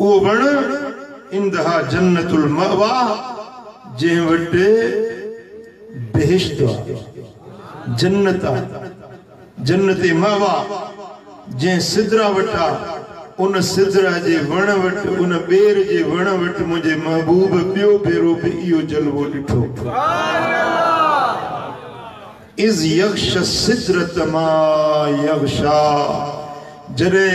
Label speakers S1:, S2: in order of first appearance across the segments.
S1: वो वण इंदहा जन्नतुल मअवा जे वटे बेहिश्त जन्नता जन्नते मअवा जे सिदरा वटा उन सिदरा जे वण वट उन बेर जे वण वट मुझे महबूब बियो भेरो पे इयो जलवो दिठो इज यक्ष सिदरत मा यक्शा जरे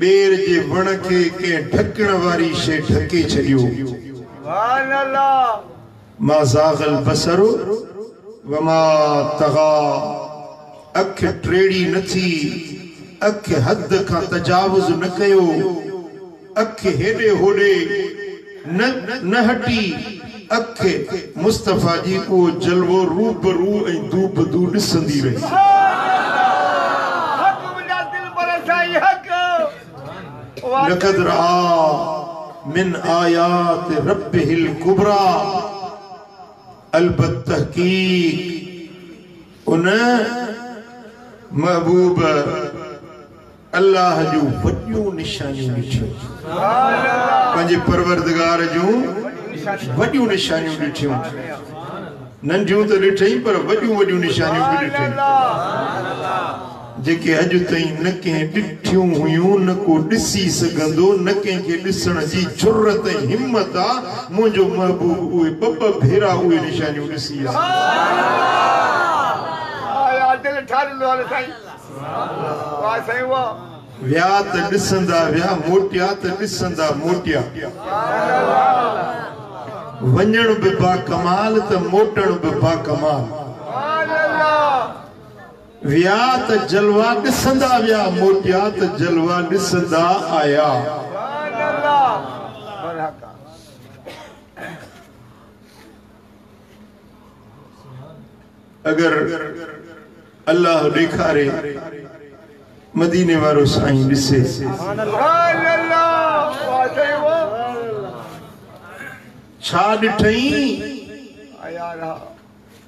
S1: बेर जे वण के ढकण वारी शे ढके छडियो सुभान अल्लाह मा ज़ागल बसरु वमा तगा अख ट्रेड़ी न थी अख हद का तजावुज न कयो अख हेडे होडे न हटी अख मुस्तफा जी को जलवो रूबरू ऐं दूब दू ॾिसंदी रही लक़द रआ मिन आयात रब्बिहिल कुबरा अलबत तहकीक उन महबूब अल्लाह जो वड्यूं निशानियूं ॾिठियूं पंहिंजे परवरदिगार जूं वड्यूं निशानियूं ॾिठियूं नंढियूं त ॾिठई पर वड्यूं वड्यूं निशानियूं बि ॾिठई जेके अॼु ताईं न कंहिं ॾिठियूं हुयूं न को ॾिसी सघंदो न कंहिंखे ॾिसण जी जुर्रत ऐं हिम्मत आहे मुंहिंजो महबूब उहे ॿ भेरा उहे निशानियूं ॾिसी व्या त ॾिसंदा व्या मोटिया त ॾिसंदा मोटिया वञण बि बा कमाल त मोटण बि बा कमाल व्या त जलवा ॾिसंदा व्या मोटिया त जलवा ॾिसंदा आया अगर अल्लाह ॾेखारे मदीने वारो साईं ॾिसे छा ॾिठई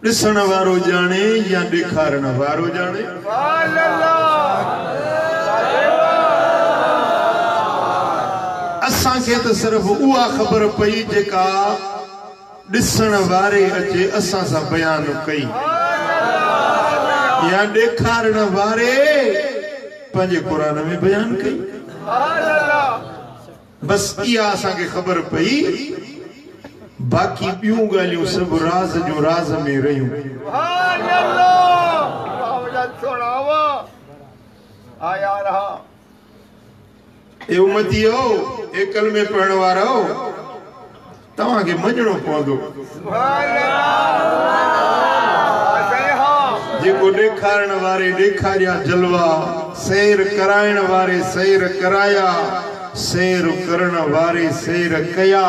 S1: ॾिसण वारो जाने या ॾेखारण वारो जाने असांखे त सिर्फ़ उहा ख़बर पई जेका ॾिसण वारे अचे असां सां बयान कई या ॾेखारण वारे पंहिंजे क़ुरान में बयान कई बस इहा असांखे ख़बर पई बाकी ॿियूं ॻाल्हियूं सभु राज़ जो राज़ में रहियूं ए उम्मतियो ए कलमे पढ़ण वारो तव्हांखे मञणो पवंदो जेको ॾेखारण वारे ॾेखारिया जलवा सैर कराइण वारे सैर कराया सैर करण वारे सैर कया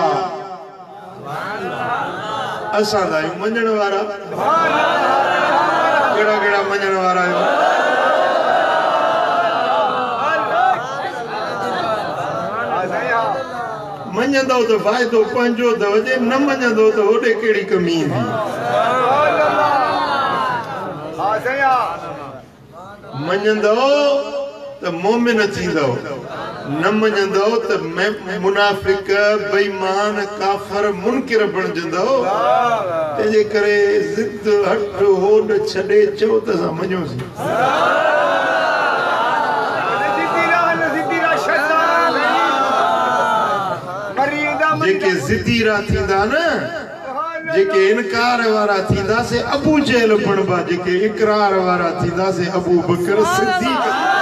S1: असां त आहियूं मञण वारा कहिड़ा कहिड़ा मञण वारा आहियूं मञंदो त फ़ाइदो पंहिंजो त वॼे न मञंदो त होॾे कहिड़ी कमी ईंदी मञंदो त मोमिन थींदो न मञंदो त मुनाफ़िक बेईमान काफ़र मुनकिर बणजंदो तंहिंजे करे ज़िद हट होॾ छॾे चओ त असां मञोसीं जेके ज़िदीरा थींदा न जेके इनकार वारा थींदा से अबू जहल बणबा जेके इकरार वारा थींदा से अबू बकर सिद्दीक़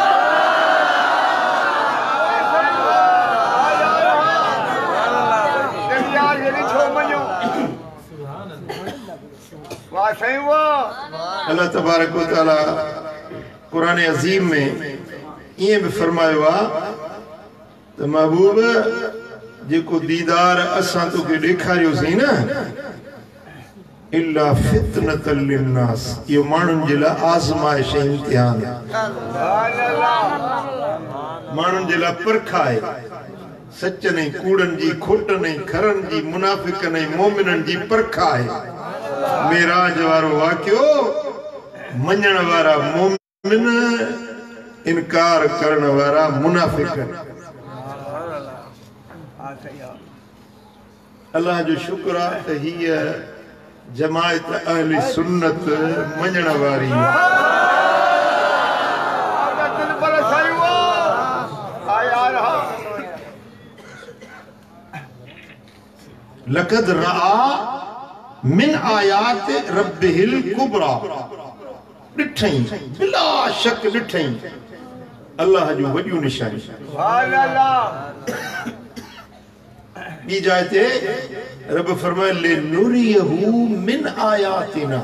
S1: अल्लाह तबारक व तआला कुरान अज़ीम में ये भी फरमायो आ त महबूब जेको दीदार असां तोखे ॾेखारियोसीं न इल्ला फितनतल लिन्नास यो माण्हुनि जे लाइ आज़माइश इम्तिहान माण्हुनि जे लाइ परख आहे सचनि ऐं कूड़नि जी खोटनि ऐं खरनि जी मुनाफ़िकनि ऐं मोमिननि जी परख आहे मेराज वारो वाक़ियो मञण वारा मोमिन इनकार करण वारा मुनाफ़िक अल्लाह जो शुक्र आहे त हीअ जमायत अहले सुन्नत मञण वारी लक़द रआ मिन आयात रब्बिहिल कुबरा ॾिठई बिला शक ॾिठई अल्लाह जो वॾियूं निशानी ॿी जाइ ते रब फरमाए ले नुरियहू मिन आयातिना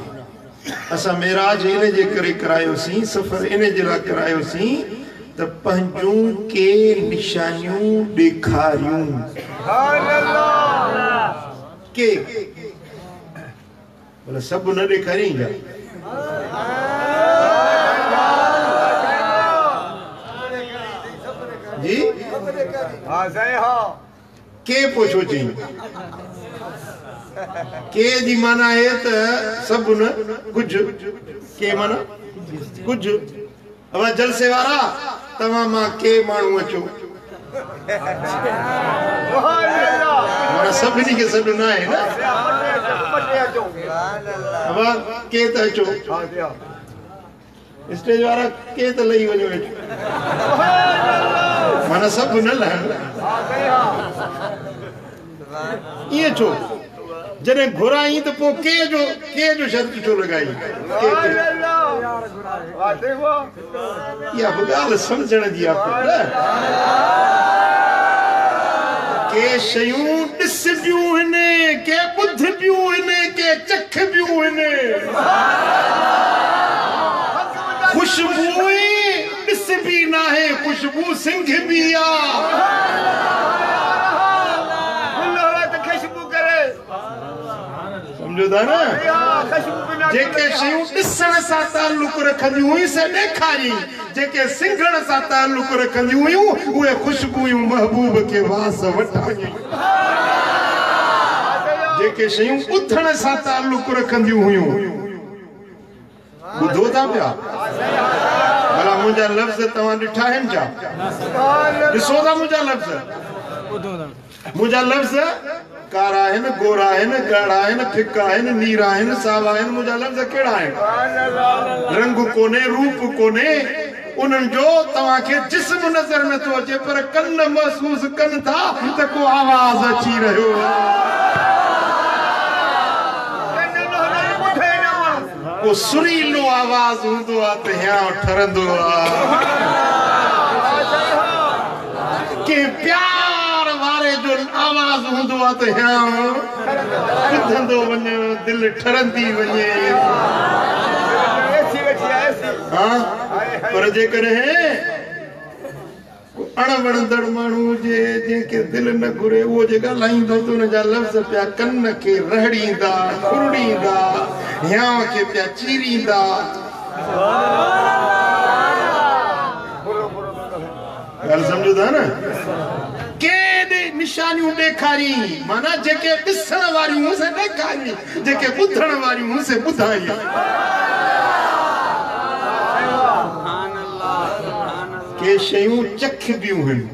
S1: असां मेराज इन जे करे करायोसीं सफ़र इन जे लाइ करायोसीं त पंहिंजूं के निशानियूं ॾेखारियूं के भला सभु न ॾेखारींदा जी के पोछो चई के जी माना है त सब न कुछ के माना कुछ अब जलसे वारा तमा मां के मानू अचो माना सभिनी के सॾु न आहे न अब के त अचो स्टेज वारा के त लही वञो माना सब न लहन ये छो जने घुराई तो पो के जो शर्त छो लगाई या बगाल समझण जी आपको के शयूं ॾिस बियूं हिने के ॿुध बियूं हिने के चख बियूं हिने खुशबू ॾिस भी ना है खुशबू सिंघ भी आ समझो था ना जेके शयूं ॾिसण सां ताल्लुक रखंदियूं हुयूं से ॾेखारी जेके सिंघण सां ताल्लुक रखंदियूं हुयूं उहे खुशबूयूं महबूब के वास वठायूं जेके शयूं ॿुधण सां ताल्लुक रखंदियूं हुयूं ॿुधो था पिया भला मुंहिंजा लफ़्ज़ तव्हां ॾिठा आहिनि छा ॾिसो था मुंहिंजा लफ़्ज़ मुंहिंजा लफ़्ज़ कारा आहिनि गोरा आहिनि ॻाढ़ा आहिनि फिका आहिनि नीरा आहिनि सावा आहिनि मुंहिंजा लफ़्ज़ कहिड़ा आहिनि रंग कोन्हे रूप कोन्हे उन्हनि जो तव्हांखे जिस्म नज़र नथो अचे पर कन महसूस कनि था त को आवाज़ अची रहियो को सुरीलो आवाज़ हूंदो आहे त हियां ठरंदो आहे के प्यार वारे जो आवाज़ हूंदो आहे त हियां ॿुधंदो वञे दिलि ठरंदी वञे पर जेकॾहिं अणवणंदड़ माण्हू हुजे जंहिंखे दिलि न घुरे उहो जे ॻाल्हाईंदो त हुनजा लफ़्ज़ पिया कन खे रहड़ींदा खुरड़ींदा हियां खे पिया चीरींदा ॻाल्हि सम्झो था न केॾे निशानियूं ॾेखारी माना जेके ॾिसण वारियूं से ॾेखारी जेके ॿुधण वारियूं से ॿुधाई के शयूं चख बियूं आहिनि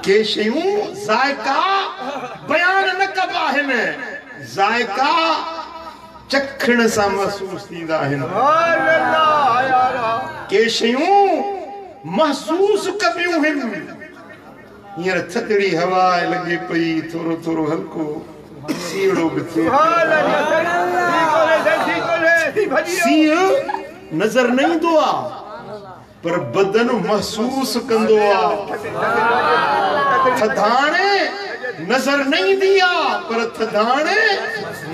S1: के शयूं ज़ाइका बयान न कबा आहिनि ज़ाइका चखण सां महसूस थींदा आहिनि के शयूं महसूस कबियूं आहिनि हींअर थधड़ी हवा लॻे पई थोरो थोरो हल्को सीड़ो बि थिए सीउ नज़र न ईंदो आहे पर बदन महसूस कंदो आहे थधाणे नज़र न ईंदी आहे पर थधाणे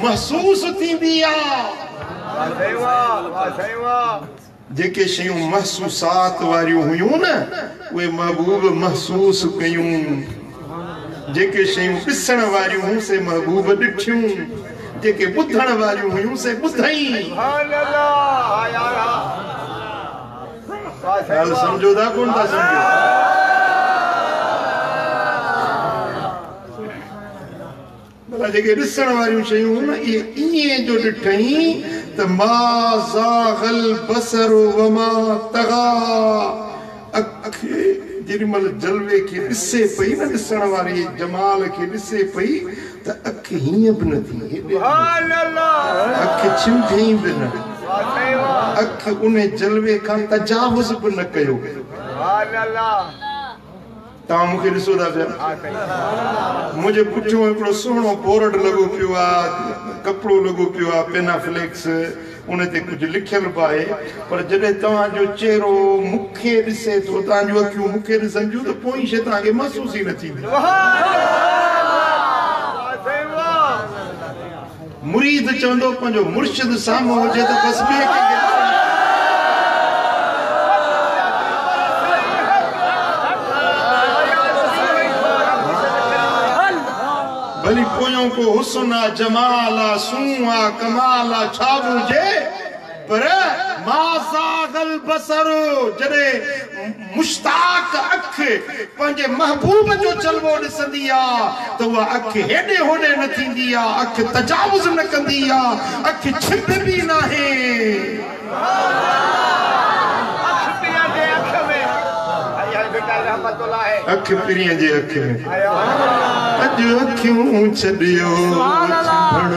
S1: महसूस थींदी आहे जेके शयूं महसूसात वारियूं हुयूं न उहे महबूब महसूस कयूं जेके शयूं ॾिसण वारियूं हुयूं से महबूब ॾिठियूं जेके ॿुधण वारियूं हुयूं से ॿुधई ॻाल्हि सम्झो था कोन था सम्झो भला जेके ॾिसण वारियूं शयूं न इहे ईअं जो ॾिठई त मा ज़ाग़ल बसर वमा तग़ा अख जेमल जलवे के ॾिसे पई न ॾिसण वारी जमाल के ॾिसे पई त अख हीअं बि न थी अख छिंभे बि न अख उन जलवे खां तजावुज़ बि न कयो तव्हां मूंखे ॾिसो था पिया मुंहिंजे पुठियों हिकिड़ो सुहिणो बोर्ड लॻो पियो आहे कपिड़ो लॻो पियो आहे पेनाफ्लेक्स उन ते कुझु लिखियल बि आहे पर जॾहिं तव्हांजो चेहरो मूंखे ॾिसे थो तव्हांजूं अखियूं मूंखे ॾिसनि थियूं त पोइ शइ तव्हांखे महसूस ई न थींदी मुरीद चवंदो पंहिंजो मुर्शिद साम्हूं हुजे त बसि ॿिए खे भली पोयों को हुस्न जमाला सूआ कमाला छा हुजे पर मासागल बसर जड़े मुश्ताक अख पंहिंजे महबूब जो चलवो ॾिसंदी आहे त उहा अख हेॾे होॾे न थींदी आहे अख तजावुज़ न कंदी आहे अख छिंभबी न आहे अख पिरीअ जे अख में अॼु अखियूं छॾियो छिंभण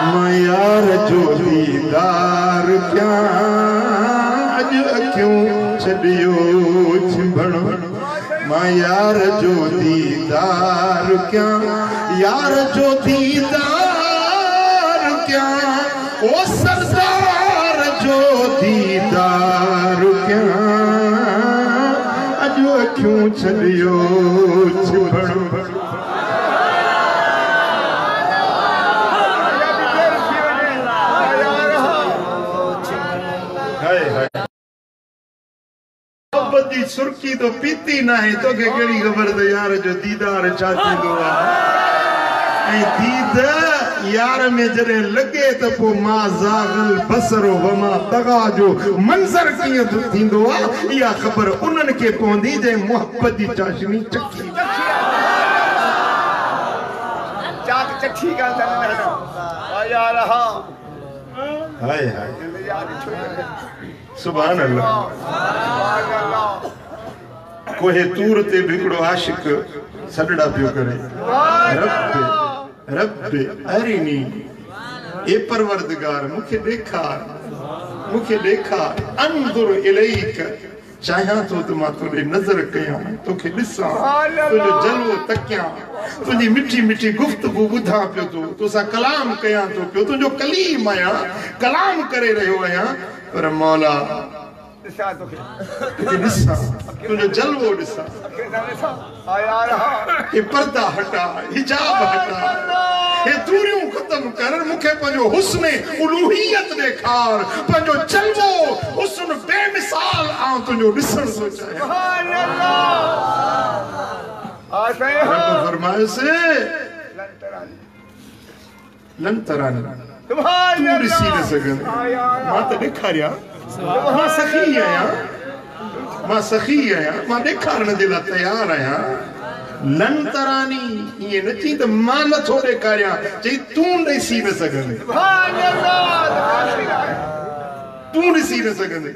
S1: मां यार जो दीदार कयां अॼु अखियूं छॾियो छिंभण मां यार जो दीदार कयां यार जो दीदार कयां ओ सरदार जो दीदार कयां अखियूं छॾियो छिंभण मोहब्बत जी सुर्खी तो पीती न आहे तोखे कहिड़ी ख़बर त यार जो दीदार छा थींदो आहे ऐं दीद यार में जॾहिं लॻे त पोइ मां ज़ाग़ल बसर वमा तगा जो मंज़र कीअं थींदो आहे इहा ख़बर उन्हनि खे पवंदी जंहिं मोहब्बत जी चाशनी चखी हाय हाय सुभान अल्लाह कोहे तूर ते भी हिकिड़ो आशिक सॾड़ा पियो करे रब अरिनी ए परवरदिगार मूंखे ॾेखार अंदुर इलैक चाहियां थो त मां तोॾे नज़र कयां तोखे ॾिसां तुंहिंजो जलवो तकियां तुंहिंजी मिठी मिठी गुफ़्तगू ॿुधां पियो थो तोसां कलाम कयां थो पियो तुंहिंजो कलीम आहियां कलाम करे रहियो आहियां पर मौला ॾिसां तुंहिंजो जलवो ॾिसां हे पर्दा हटा हिजाब हटा हे दूरियूं ख़त्म कर मूंखे पंहिंजो हुस्न उलूहियत ॾेखार पंहिंजो जलवो हुस्न बेमिसाल आउं तुंहिंजो ॾिसण थो चाहियां रब फरमायोसि लन तरानी तूं ॾिसी न सघंदे मां त ॾेखारियां मां सखी आहियां मां ॾेखारण जे लाइ तयार आहियां लन तरानी ईअं न चई त मां नथो ॾेखारियां चई तूं ॾिसी न सघंदे तूं ॾिसी न सघंदे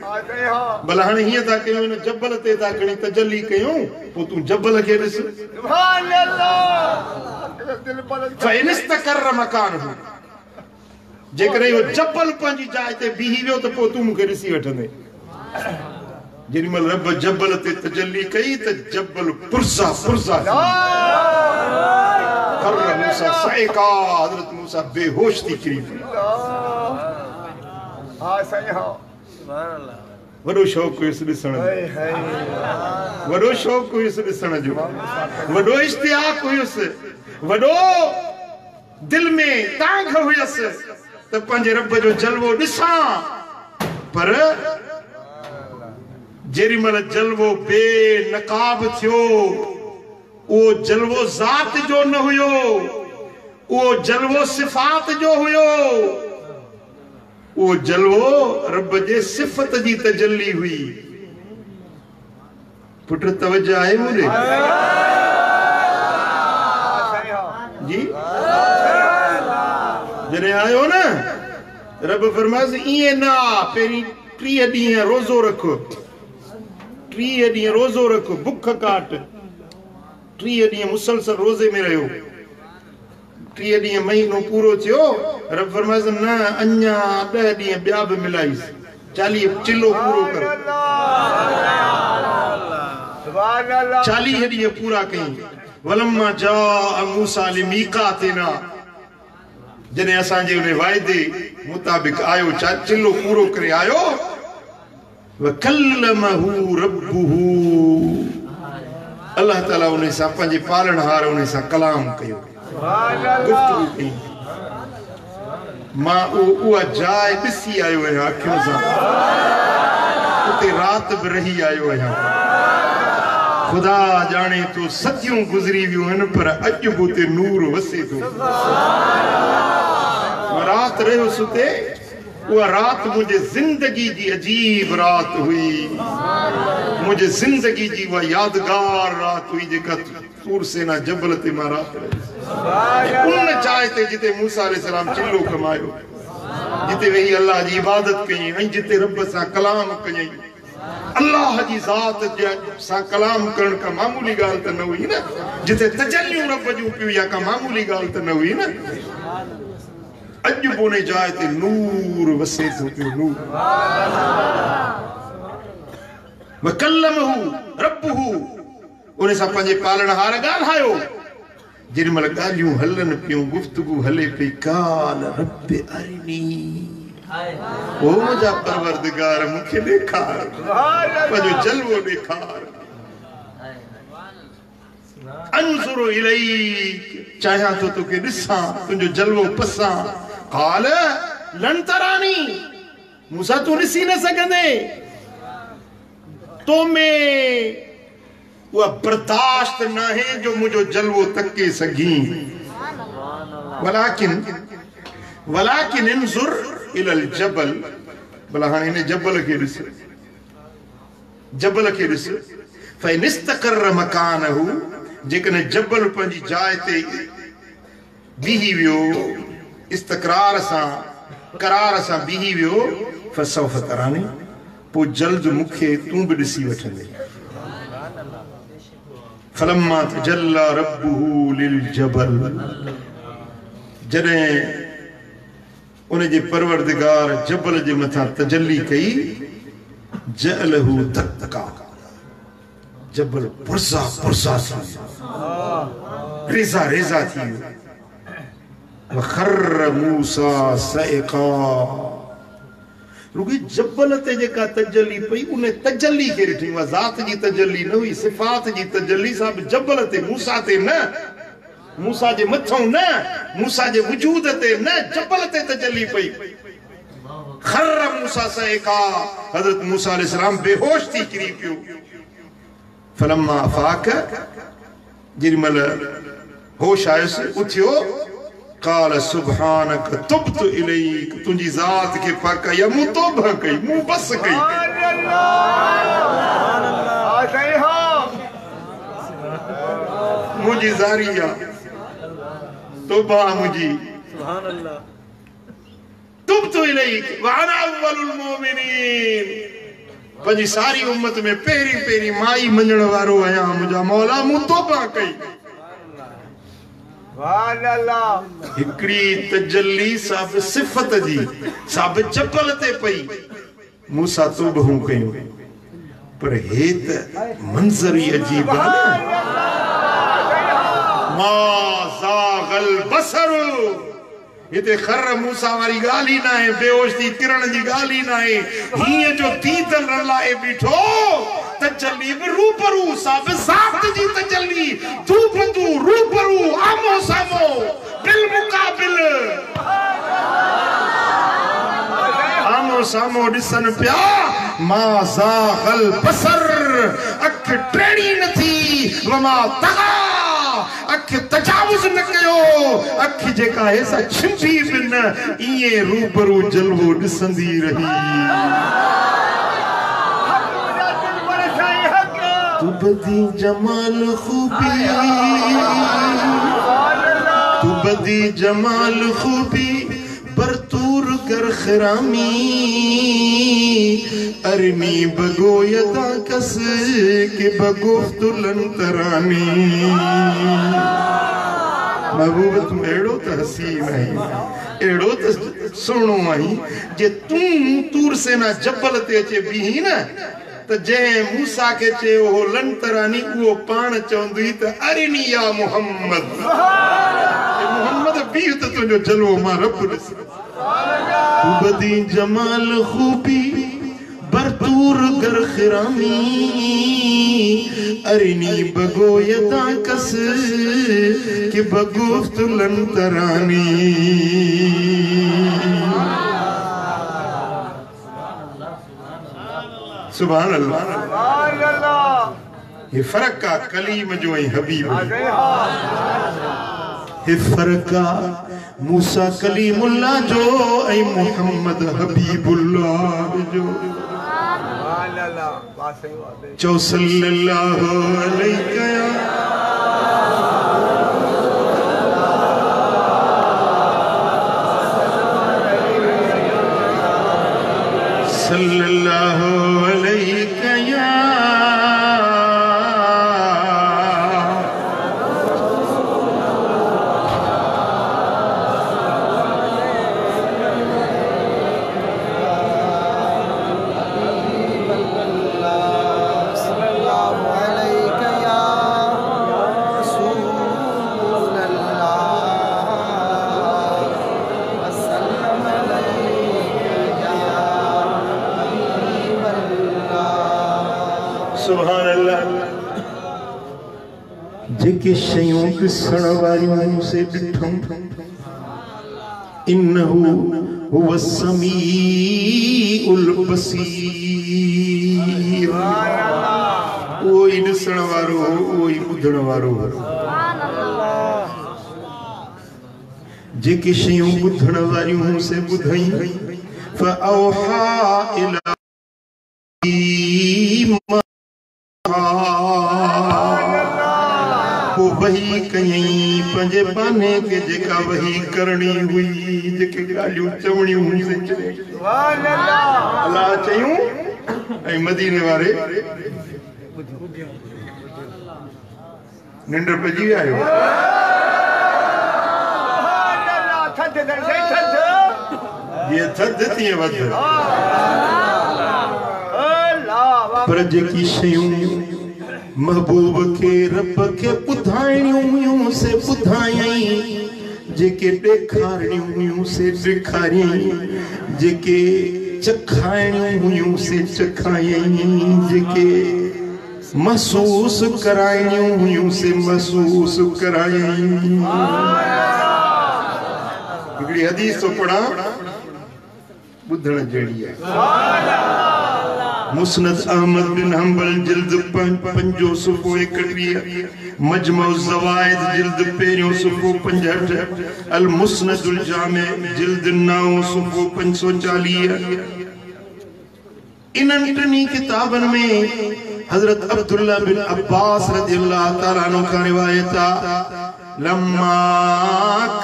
S1: भला हाणे हीअं था कयूं हिन जबल ते था खणी तजली कयूं पोइ तूं जबल खे ॾिस जेकॾहिं इहो जबल पंहिंजी जाइ ते बीही वियो त पोइ तूं मूंखे ॾिसी वठंदे जेॾीमहिल रब जबल ते तजली कई त जबल पुरसा हज़रत मूसा बेहोश थी किरी वॾो शौक़ हुयुसि ॾिसण जो वॾो शौक़ हुयुसि ॾिसण जो वॾो इश्तियाक हुयुसि वॾो दिल में तांघ हुयसि त पंहिंजे रब जो जलवो ॾिसां पर जेॾीमहिल जलवो बेनकाब थियो उहो जलवो ज़ात जो न हुयो उहो जलवो सिफ़ात जो हुयो उहो जलवो रब जे सिफ़त जी तजल्ली हुई पुट तवज्जो आहे मुंहिंजे जी जॾहिं आयो न रब फरमाइस ईअं न पहिरीं 3 ॾींहं रोज़ो रखो 30 ॾींहं रोज़ो रख, बुख काट, 30 ॾींहं मुसलसल रोज़े में रहियो, 30 ॾींहं महीनो पूरो थियो, रब फरमाइस न अञा 10 ॾींहं ॿिया बि मिलाइस, 40 चिलो पूरो कर, 40 ॾींहं पूरा कई। वलम्मा जा मूसा लिमीकातिना, जॾहिं असांजे उन वाइदे मुताबिक़ आयो, चिलो पूरो करे आयो, वकल्लमहु रब्बुहु, अल्लाह ताला उन सां पंहिंजे पालनहार उन सां कलाम कयो, गुफ्तगू कई। मां उहा जाइ ॾिसी आयो आहियां अखियुनि सां, उते राति बि रही आयो आहियां। खुदा जाने तो सदियूं गुज़री वियूं आहिनि, पर अॼु बि उते नूर वसे थो। मां राति रहियुसि उते, उहा राति मुंहिंजे ज़िंदगी जी अजीब राति हुई, मुंहिंजे ज़िंदगी जी उहा यादगार राति हुई जेका तूर सेना जबल ते मां राति रहियुसि। उन जाइ ते जिते मूसा अलैहिस्सलाम चिल्लो कमायो, जिते वेही अल्लाह जी इबादत कई ऐं जिते रब सां कलाम कयई। अल्लाह जी ज़ात सां कलाम करण का मामूली ॻाल्हि त न हुई न, जिते तजल्लियूं रब जूं पियूं, या का मामूली ॻाल्हि त न हुई न। अॼु बि उन जाइ ते नूर वसे थो पियो, नूर। वकल्लमहु रब्बुहु, उन सां पंहिंजे पालनहार ॻाल्हायो। जेॾी महिल ॻाल्हियूं हलनि पियूं, गुफ़्तगू हले पई, काल रब्बि अरिनी, ओ मुंहिंजा परवरदिगार मूंखे ॾेखार, पंहिंजो जलवो ॾेखार। अंज़ुरु इलैक, चाहियां थो तोखे ॾिसां, तुंहिंजो जलवो पसां। क़ाल लन तरानी, मूसा तूं ॾिसी न सघंदे, तो में उहा बर्दाश्त न आहे जो मुंहिंजो जलवो तके सघी। वलाकिन इंजुर इलल जबल, भला हाणे हिन जबल खे ॾिस, जबल खे ॾिस। फ़इन इस्तक़र्र मकानहु, जेकॾहिं जबल पंहिंजी जाइ ते बीही वियो, इस्तक़रार सां करार सां बीही वियो, फसौफ तरानी, पोइ जल्द मूंखे तूं बि ॾिसी वठंदे। फलम्मा तजल्ला रब्बुहु लिल जबल, जॾहिं उन जे परवरदिगार जबल जे मथां तजल्ली कई, जअलहु दक्का, जबल पुरसा पुरसा थी वियो, रेज़ा रेज़ा थी वियो। वखर्र मूसा सइक़ा, रुॻी जबल ते जेका तजल्ली पई, उन तजल्ली खे ॾिठी, उहा ज़ात जी तजल्ली न हुई, सिफ़ात जी तजल्ली। सां जबल ते, मूसा ते न, मूसा जे मथां न, मूसा जे वजूद ते न, जबल ते तजल्ली पई। खर्र मूसा सइक़ा, हज़रत मूसा अलैहिस्सलाम बेहोश थी किरी पियो। फलम्मा अफ़ाक, जेॾी महिल होश आयुसि, उथियो, क़ाल सुब्हानक तुब्तु इलैक, तुंहिंजी ज़ात खे पाक या मूं तौबा कई, मूं बस कई। मुंहिंजी ज़ारी आहे, तौबा मुंहिंजी। तुब्तु इलैक व अना अव्वलुल मुमिनीन, पंहिंजी सारी उम्मत में पहिरीं पहिरीं माई मञण वारो आहियां, मुंहिंजा मौला, मूं तौबा कई। हिकिड़ी तजल्ली साब सिफ़त जी, साब जबल ते पई, मूसा तौबहूं कयूं, पर हे त मंज़र ई अजीब आहे। मा ज़ाग़ल बसर, हिते खर मूसा वारी ॻाल्हि ई न आहे, बेहोश थी किरण जी ॻाल्हि ई न आहे। हीअं जो दीदल रलाए बीठो, तजल्ली बि रूबरू, साब ज़ात जी तजल्ली, तू बदू रूबरू, आमो सामो, बिल मुक़ाबिल, आमो सामो ॾिसनि पिया। मा ज़ाग़ल बसर, अख टेड़ी न थी, वमा तग़ा, अख तजावुज़ न कयो, अख जेका है सा छिंभी बि न, इएं रूबरू जलवो ॾिसंदी रही। तू बदी जमाल खूबी, तू बदी जमाल खूबी, बरतूर कर खरामी अरनी बगोयता कस के बगुफ्तुलन तरानी महबूब तुम एड़ो तो हसीन आई एड़ो तो सुनो आई जे तू तूर से ना जबल ते चे बीही ना तो जे मूसा के चे वो लंतरानी वो पान चौंदी तो अरनी या मोहम्मद मोहम्मद बीह तो तुझो जलवो मां रब बदी जमाल खूबी बरतूर गर खरामी अरनी बगोयता कस कि बगुफ्त लंतरानी सुभान अल्लाह ये फर्क का कलीम जो है हबीब ये फर्क का मूसा कलीमुल्लाह जो ऐ मोहम्मद हबीबुल्लाह जो चौ सल्लल्लाहु अलैहि सल्लल्लाहु अलैहि सुभान अल्लाह जेके शयूं ॾिसण वारियूं से ॾिठूं इन्नहु हुव समीउल बसीर वो ही ॾिसण वारो वो ही ॿुधण वारो जेके शयूं ॿुधण वारियूं से ॿुधई फअौहा इला वो वही कहीं पंजे पाने के जेका वही करनी हुई जेके गालियों चवणियों से अल्लाह चयूं ऐं मदीने वारे निंड पजी आयो ये थद थी वध पर जेकी शयूं महबूब के रब के ॿुधाइणियूं से ॿुधायई जेके ॾेखारणियूं से ॾेखारियई जेके चखाइणियूं से चखायई जेके महसूस कराइणियूं से महसूस करायई हिकिड़ी हदीस तो पढ़ा ॿुधण जहिड़ी आहे मुस्नद अहमद बिन हंबल जिल्द 5 सुफ़ो 21 मजमउ ज़वाइद जिल्द 1 सुफ़ो 65 अल मुस्नदुल जामे जिल्द 9 सुफ़ो 540 इन्हनि टिनी किताबनि में हजरत अब्दुल्ला बिन अब्बास रज़ियल्लाहु ताला अन्हु का रिवायत लम्मा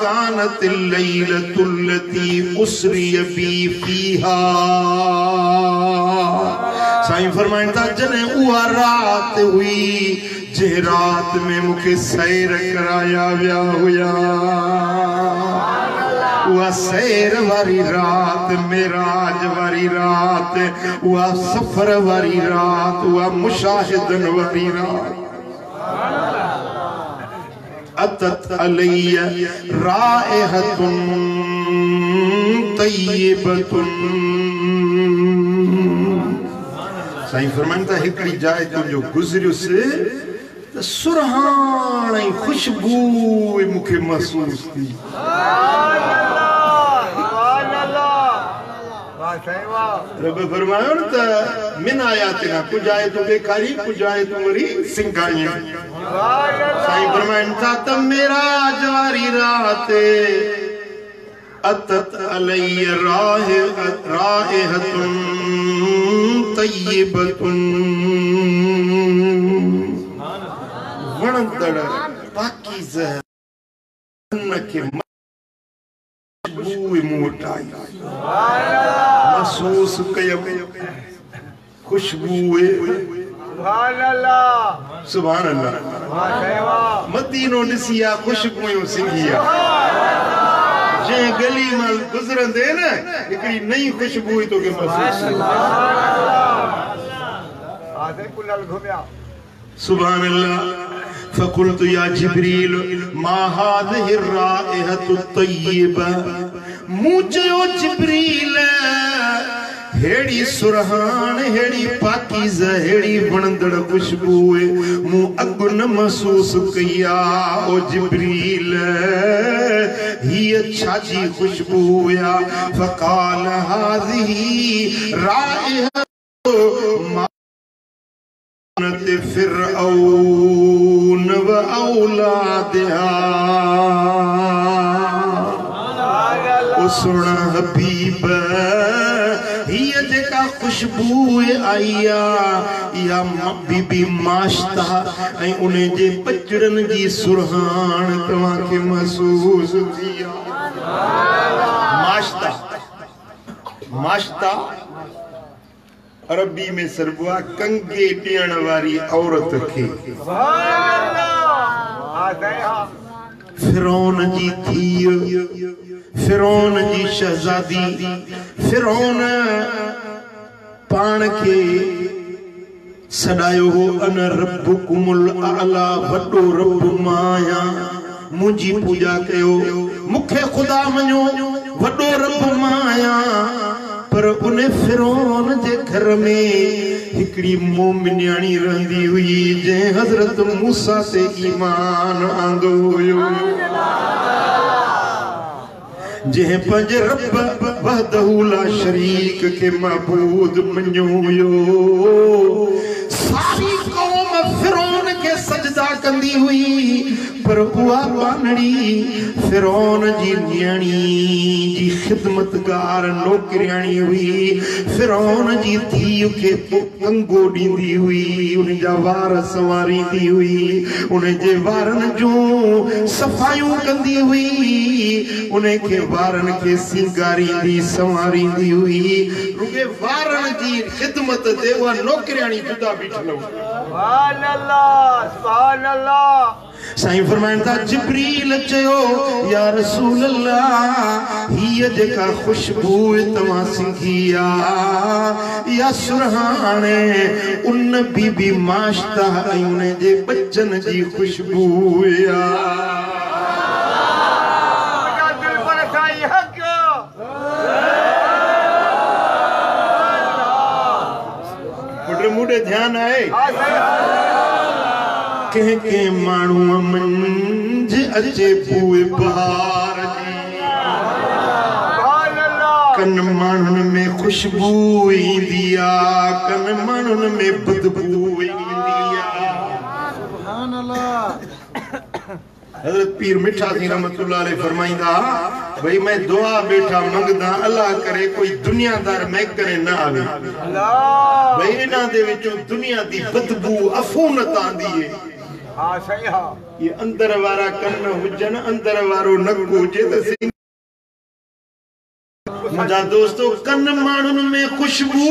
S1: कानतिल लैलतुल लती उसरिय बी फीहा साईं फरमाइनि था जॾहिं उहा रात हुई जे रात में मूंखे सैर कराया विया हुया उहा सैर वारी रात मेराज वारी रात उहा सफर वारी रात उहा मुशाहिदन वारी रात अतत अलैय राइहतुन तय्यबतुन साईं फरमाइनि था हिकिड़ी जाइ तुंहिंजो गुज़रियुसि त सुरहाण ऐं खुशबू मूंखे महसूस थी रब फरमायो न त मिन आयातिना कुछ आयतूं ॾेखारी कुछ आयतूं वरी सिंगारियूं साईं फरमाइनि था त मेराज वारी रात अतत अलैय राइहतुन तय्यबतुन वणंदड़ पाकीज़ के खुशबू मोटाई महसूस कयम खुशबू सुभान अल्लाह मदीनो ॾिसिया खुशबू सिंगिया जे गली मां गुजरंदे न हिकड़ी नई खुशबू तो के महसूस सुभान अल्लाह फकुल्तु या जिब्रील मा हाज़िहि राइहतु तय्यिबा मूं चयो जिब्रील हेड़ी सुरहान हेड़ी पाकीज़ा हेड़ी वणंदड़ खुशबू मूं अॻु न महसूस कया ओ जिब्रील हीअ छाजी खुशबू या फक़ाल हाज़िहि राइहतु फिरऔन व औलादिहा ओ सुना हबीब हिय जेका खुशबू आईया या बीबी माश्ता ऐं उन जे बचड़न जी सुरहान तव्हां खे महसूस थिया माश्ता माश्ता अरबी में सरबुआ कंगे ॾियण वारी औरत खे फिरौन जी धीअ फिरौन जी शहजादी फिरौन पाण खे सॾायो हो अन रब्बुकुमुल आला वॾो रब मां आहियां मुंहिंजी पूॼा कयो मूंखे ख़ुदा मञो वॾो रब मां आहियां पर उन फिरौन जे घर में हिकड़ी मोमिनियाणी रहंदी हुई जे हज़रत मूसा ते ईमान आंदो हुयो जे पंहिंजे रब वहदहू ला शरीक के महबूद मञो हुयो सारी कौम फिरौन के सजदा कंदी हुई पर उहा बानड़ी फिरौन जी न्याणी जी खिदमतगार नौकरियाणी हुई फिरौन जी धीउ खे कंगो ॾींदी हुई उन जा वार संवारींदी हुई उन जे वारनि जूं सफ़ाइयूं कंदी हुई उन खे वारनि खे सिंगारींदी संवारींदी हुई रुगे वारनि जी खिदमत ते उहा नौकरियाणी जुदा बीठल हुई सुभान अल्लाह सुभान अल्लाह साईं फरमाइनि था जिब्रील चयो या रसूल अल्लाह हीअ जेका खुशबू तव्हां सिंघी आहे या सुरहान उन बीबी माश्ता ऐं उन जे बच्चन जी खुशबू मुडे ध्यान आहे के माण्हू मंझ अचे पूए बहार जी कन माण्हुनि में खुशबू ईंदी आहे कन माण्हुनि में बदबू ईंदी आहे सुभान अल्लाह हज़रत पीर मिठा सिंह रहमतुल्लाह अलैह फरमाईंदा भाई मैं दुआ बेठा मंगदा अल्लाह करे कोई दुनियादार मैं करे ना आवे भाई इना दे विचों दुनिया दी बदबू अफूनत आंदी है हां सही हां ये अंदर वारा कन हुजन अंदर वारो नक हुजे त मुझा दोस्तों कन माण्हुनि में खुशबू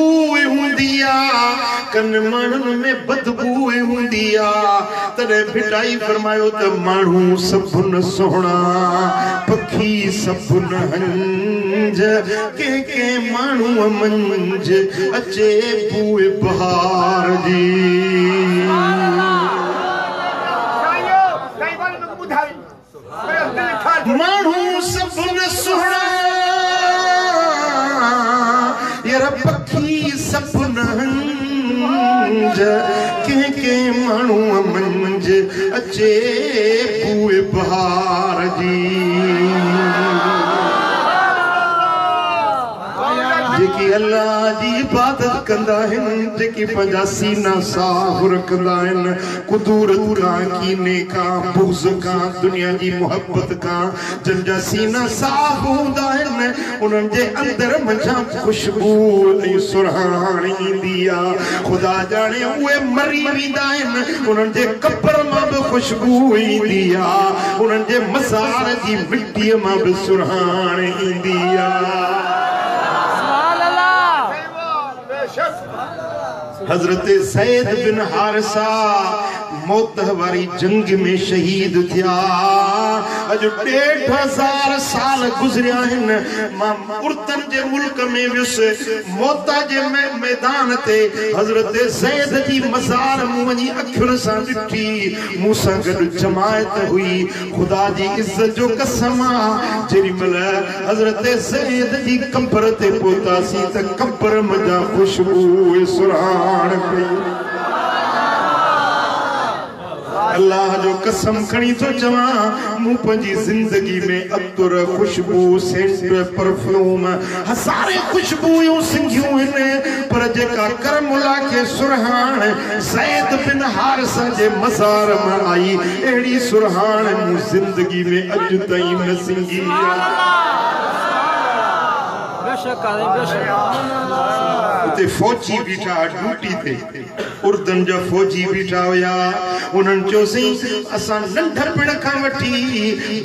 S1: हूंदी आहे कन माण्हुनि में बदबू हूंदी आहे तॾहिं भिटाई फरमायो त माण्हू सभु सोहणा पखी सभु हंज के माण्हू मंझ अचे बूए बहार जी माण्हू सभु सोहणा पखी सपन हंज के माण्हू मंझ अचे बूए बहार जी जेकी अल्लाह जी इबादत कंदा आहिनि, जेकी पंहिंजा सीना साफ़ रखंदा आहिनि, कुदूरत खां, कीने खां, बुग़्ज़ खां, दुनिया जी मोहब्बत खां, जंहिंजा सीना साफ़ हूंदा आहिनि, उन्हनि जे अंदर मंझां ख़ुशबू ऐं सुरहाण ईंदी आहे। ख़ुदा जाणे उहे मरी वेंदा आहिनि, उन्हनि जे कब्र मां बि ख़ुशबू ईंदी आहे, उन्हनि जे मज़ार जी मिटीअ मां बि सुरहाण ईंदी आहे। हज़रत ज़ैद बिन हारिसा मौत वारी जंग में शहीद थिया। अॼु 1,500 साल गुज़रिया आहिनि। मां उर्दन जे मुल्क में वियुसि, मौत जे मैदान ते हज़रत ज़ैद जी मज़ार मूं वञी अखियुनि सां ॾिठी। मूं सां गॾु जमायत हुई। ख़ुदा जी इज़त जो कसम आहे, जेॾी महिल हज़रत ज़ैद जी कब्र ते पहुतासीं त कब्र मंझां ख़ुशबू सुरहाण पई। अल्लाह जो कसम खणी थो चवां, मूं पंहिंजी ज़िंदगी में अतुर, खुशबू, सेंट, परफ्यूम, हज़ारे खुशबूयूं सिंघियूं आहिनि, पर जेका करमुला खे सुरहाण ज़ैद बिन हारिसा जे मज़ार मां आई, अहिड़ी सुरहाण मूं ज़िंदगी में अॼु ताईं न सिंघी आहे। उते फौजी बीठा ड्यूटी ते, उर्दन जा फौजी बीठा हुया। उन्हनि चयोसीं असां नंढपण खां वठी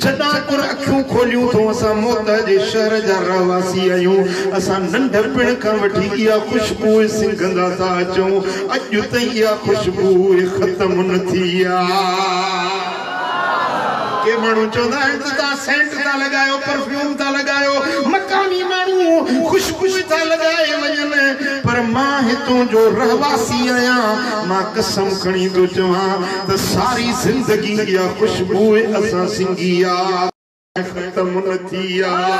S1: जॾाकुर अखियूं खोलियूं थो, असां मौत जे शहर जा रहवासी आहियूं। असां नंढपण खां वठी इहा ख़ुशबू सिंघंदा था अचूं, अॼु ताईं इहा ख़ुशबू ख़तम न थी आहे। के माण्हू चवंदा आहिनि त तव्हां सेंट था लॻायो, परफ्यूम था लॻायो, मकामी माण्हू खुशबू था लॻाए वञनि, पर मां हितों जो रहवासी आहियां। मां कसम खणी थो चवां त सारी ज़िंदगी इहा खुशबू असां सिंघी आहे, ख़तम न थी आहे।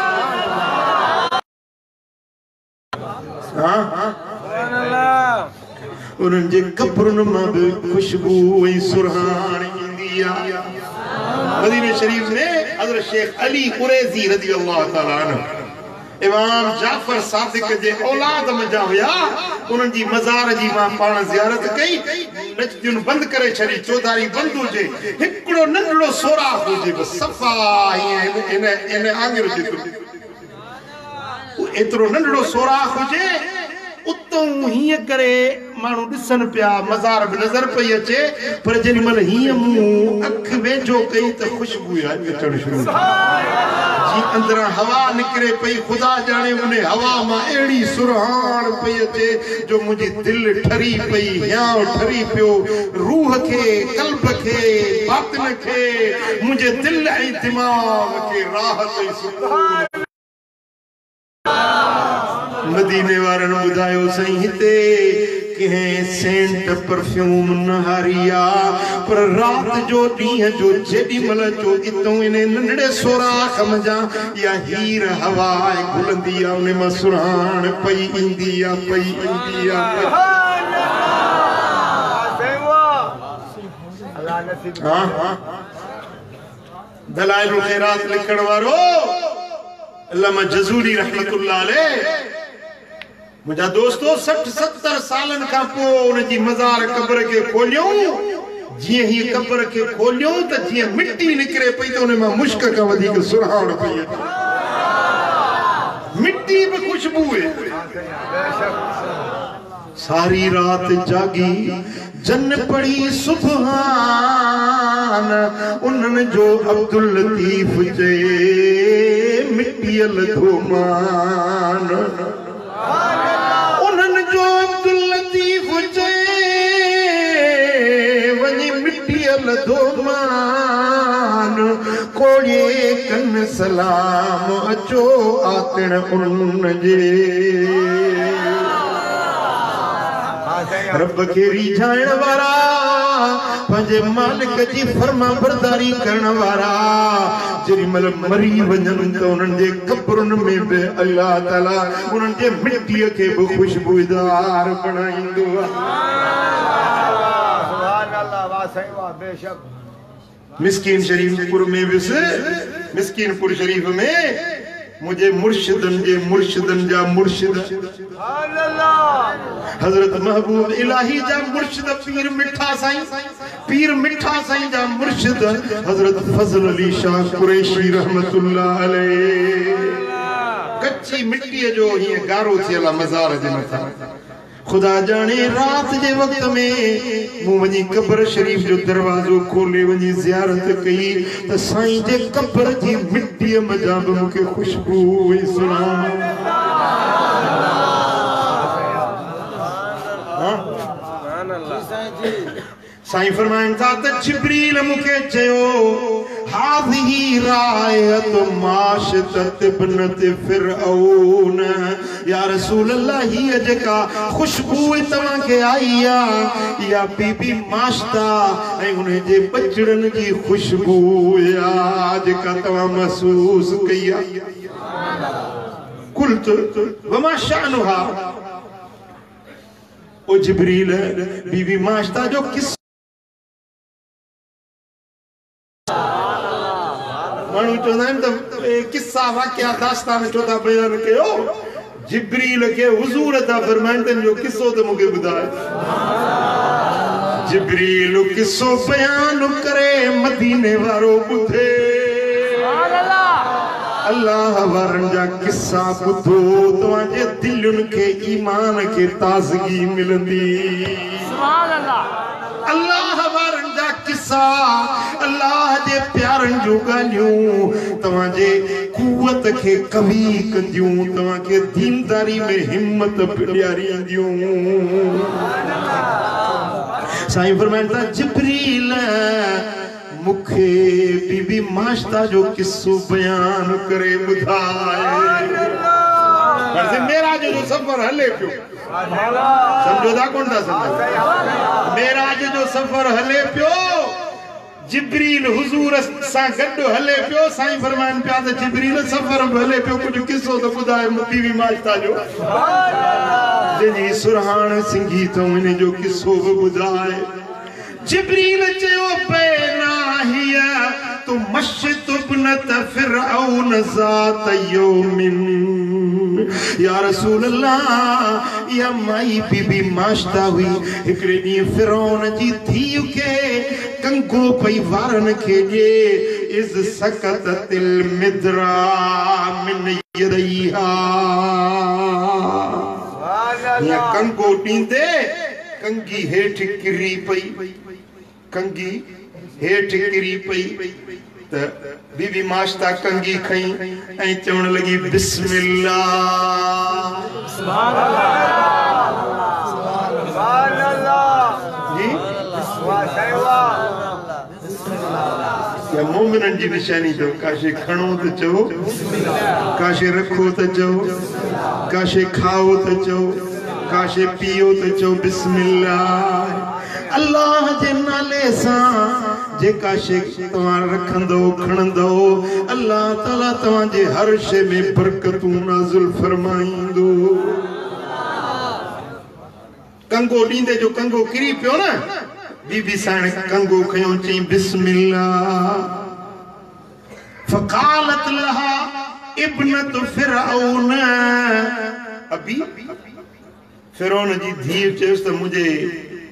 S1: उन्हनि जे कब्रुनि मां बि खुशबू ऐं सुरहाण ईंदी आहे। मदीने शरीफ में हज़रत शेख अली कुरैज़ी रज़ी अल्लाह ताला अन्हु इमाम जाफर सादिक जे औलाद मंझा हुया। उन्हनि जी मज़ार जी मां पाण ज़ियारत कई। नचदियुनि बंदि करे छॾी, चौधारी बंदि हुजे, हिकिड़ो नंढड़ो सोराख़ हुजे, बसि सफ़ा इन आङिर जेतिरो, एतिरो नंढड़ो सोराख़ हुजे, उतों हीअं करे माण्हू ॾिसनि पिया, मज़ार बि नज़र पई अचे, पर जेॾी महिल हीअं मूं अखि वेझो कई त ख़ुशबू अचणु शुरू थी। जीअं अंदरां हवा निकिरे पई, ख़ुदा जाणे उन हवा मां अहिड़ी सुरहाण पई अचे जो मुंहिंजी दिलि ठरी पई, हियां ठरी पियो, रूह खे, क़ल्ब खे, बातिन खे, मुंहिंजे दिलि ऐं दिमाग़ खे राहत ऐं सुकून। मदीने वारनि ॿुधायो साईं हिते कंहिं सेंट परफ्यूम न हारिया, पर राति जो ॾींहं जो जेॾी महिल जो इतों इन नंढड़े सोराख़ मंझां इहा हीर हवा घुलंदी आहे, उन मां सुरहाण पई ईंदी आहे, पई ईंदी आहे। दलाइलुल ख़ैरात लिखण वारो अल्लामा जज़ूरी रहमतुल्लाह अलैह, मुंहिंजा दोस्तो 60-70 सालनि खां पोइ उनजी मज़ार क़ब्र खे खोलियूं। जीअं ही क़ब्र खे खोलियूं त जीअं मिट्टी निकिरे पई त उन मां मुश्क खां वधीक सुरहाण पई अचे, मिट्टी बि खुशबू आहे। सारी रात जागी जन पढ़ी सुबहान, उन्हनि जो अब्दुल लतीफ़ चए मिट्टीअ लधो मान, उन्हनि जो अब्दुल लतीफ़ चए वञी मिट्टीअ लधो मान, कोड़े कन सलाम अचो आतण उन जे। रब खे रिझाइण वारा, पंहिंजे मालिक जी फर्मा बरदारी करण वारा, जेॾी महिल मरी वञनि त उन्हनि जे कब्रुनि में बि अल्लाह ताला उन्हनि जे मिट्टीअ खे बि ख़ुशबूदार बणाईंदो आहे। मिस्कीन शरीफपुर में वियुसि, मिस्कीनपुर शरीफ में मुझे मुर्शिदन जा मुर्शिद हजरत महबूब इलाही जा मुर्शिद पीर मिठा साईं जा मुर्शिद हजरत फजल अली शाह कुरैशी रहमतुल्लाह अलैह कच्ची मिट्टी जो ही गारो थियल मज़ार जे मथा खुदा जाने रात जे वक्त में मु वनी कब्र शरीफ जो दरवाजो खोले वनी ज़ियारत कई त साईं जे कब्र जी मिट्टी मजा बि मुके खुशबू हुई सुना साईं फरमाइन था त जिब्रील मुके चयो हाज़िही रायत माशतत इब्नत फिरऔन या रसूल अल्लाह ही जेका खुशबू तवा के आई आ या बीबी माशता ए उन्हें जे बचड़न जी खुशबू या जेका तवा महसूस कया कुल्त वमा शानुहा ओ जिब्रील बीबी माशता जो किस मानू चौदाइन तो किस्सा वाक़या दास्तान चौदा बयान कयो जिब्रील के हुजूर ता फरमाइंदन जो किस्सो तो मुके बुधाए जिब्रील किस्सो बयान करे मदीने वारो बुधे अल्लाह वारन जा किस्सा बुधो तवाजे दिलुन के ईमान के ताजगी मिलंदी सुभान अल्लाह अल्लाह वारन जा किस्सा अल्लाह जे प्यारन जो गालियूं तवाजे कुवत के कवी कंदियूं तवाके दीनदारी में हिम्मत ॾियारींदियूं साईं फरमाइंदा जिब्रील मुखे बीबी माशता जो किस्सो बयान करे बुधाए पर मेरा जो सफर हले पियो समझो था कौन था समझो मेराज जो सफर हले पियो जिब्रील हुजूर सा गड्डो हले पियो साईं फरमान पिया त जिब्रील सफर हले पियो कुछ किस्सो तो बुधाए बीबी माशता जो जी सुरहान सिंगी तो इन जो किस्सो बुधाए जिब्रील चयो बेनाहिया तो मश्त इब्नत फिरऔन ज़ात यौमिन या रसूल अल्लाह या माई बीबी माशता हुई हिकड़े दी फिरौन जी थी के कंगो पई वारन के जे इज सकततिल मिद्रा मिन यदैहा या कंगो दींदे कंगी हेठ किरी पई कंगी हेठ किरी पई त बीबी माशता कंगी खई ऐं चवण लगी बिस्मिल्लाह सुभान अल्लाह सुभान अल्लाह जी या मोमिनन जी निशानी तो काशे खणो त चओ काशे रखो त चओ काशे खाओ त चओ काशे पियो त चओ बिस्मिल्लाह अल्लाह जे नाले सा जे काशे तवा रखंदो खणंदो अल्लाह ताला तवा जे हर शे में बरकतू नाज़िल फरमाइंदो कंगो दींदे जो कंगो किरी पियो ना बीबी साण कंगो खयो चई बिस्मिल्लाह फकालत लहा इब्नत फिरऔन अभी फिरौन जी धीउ चयस त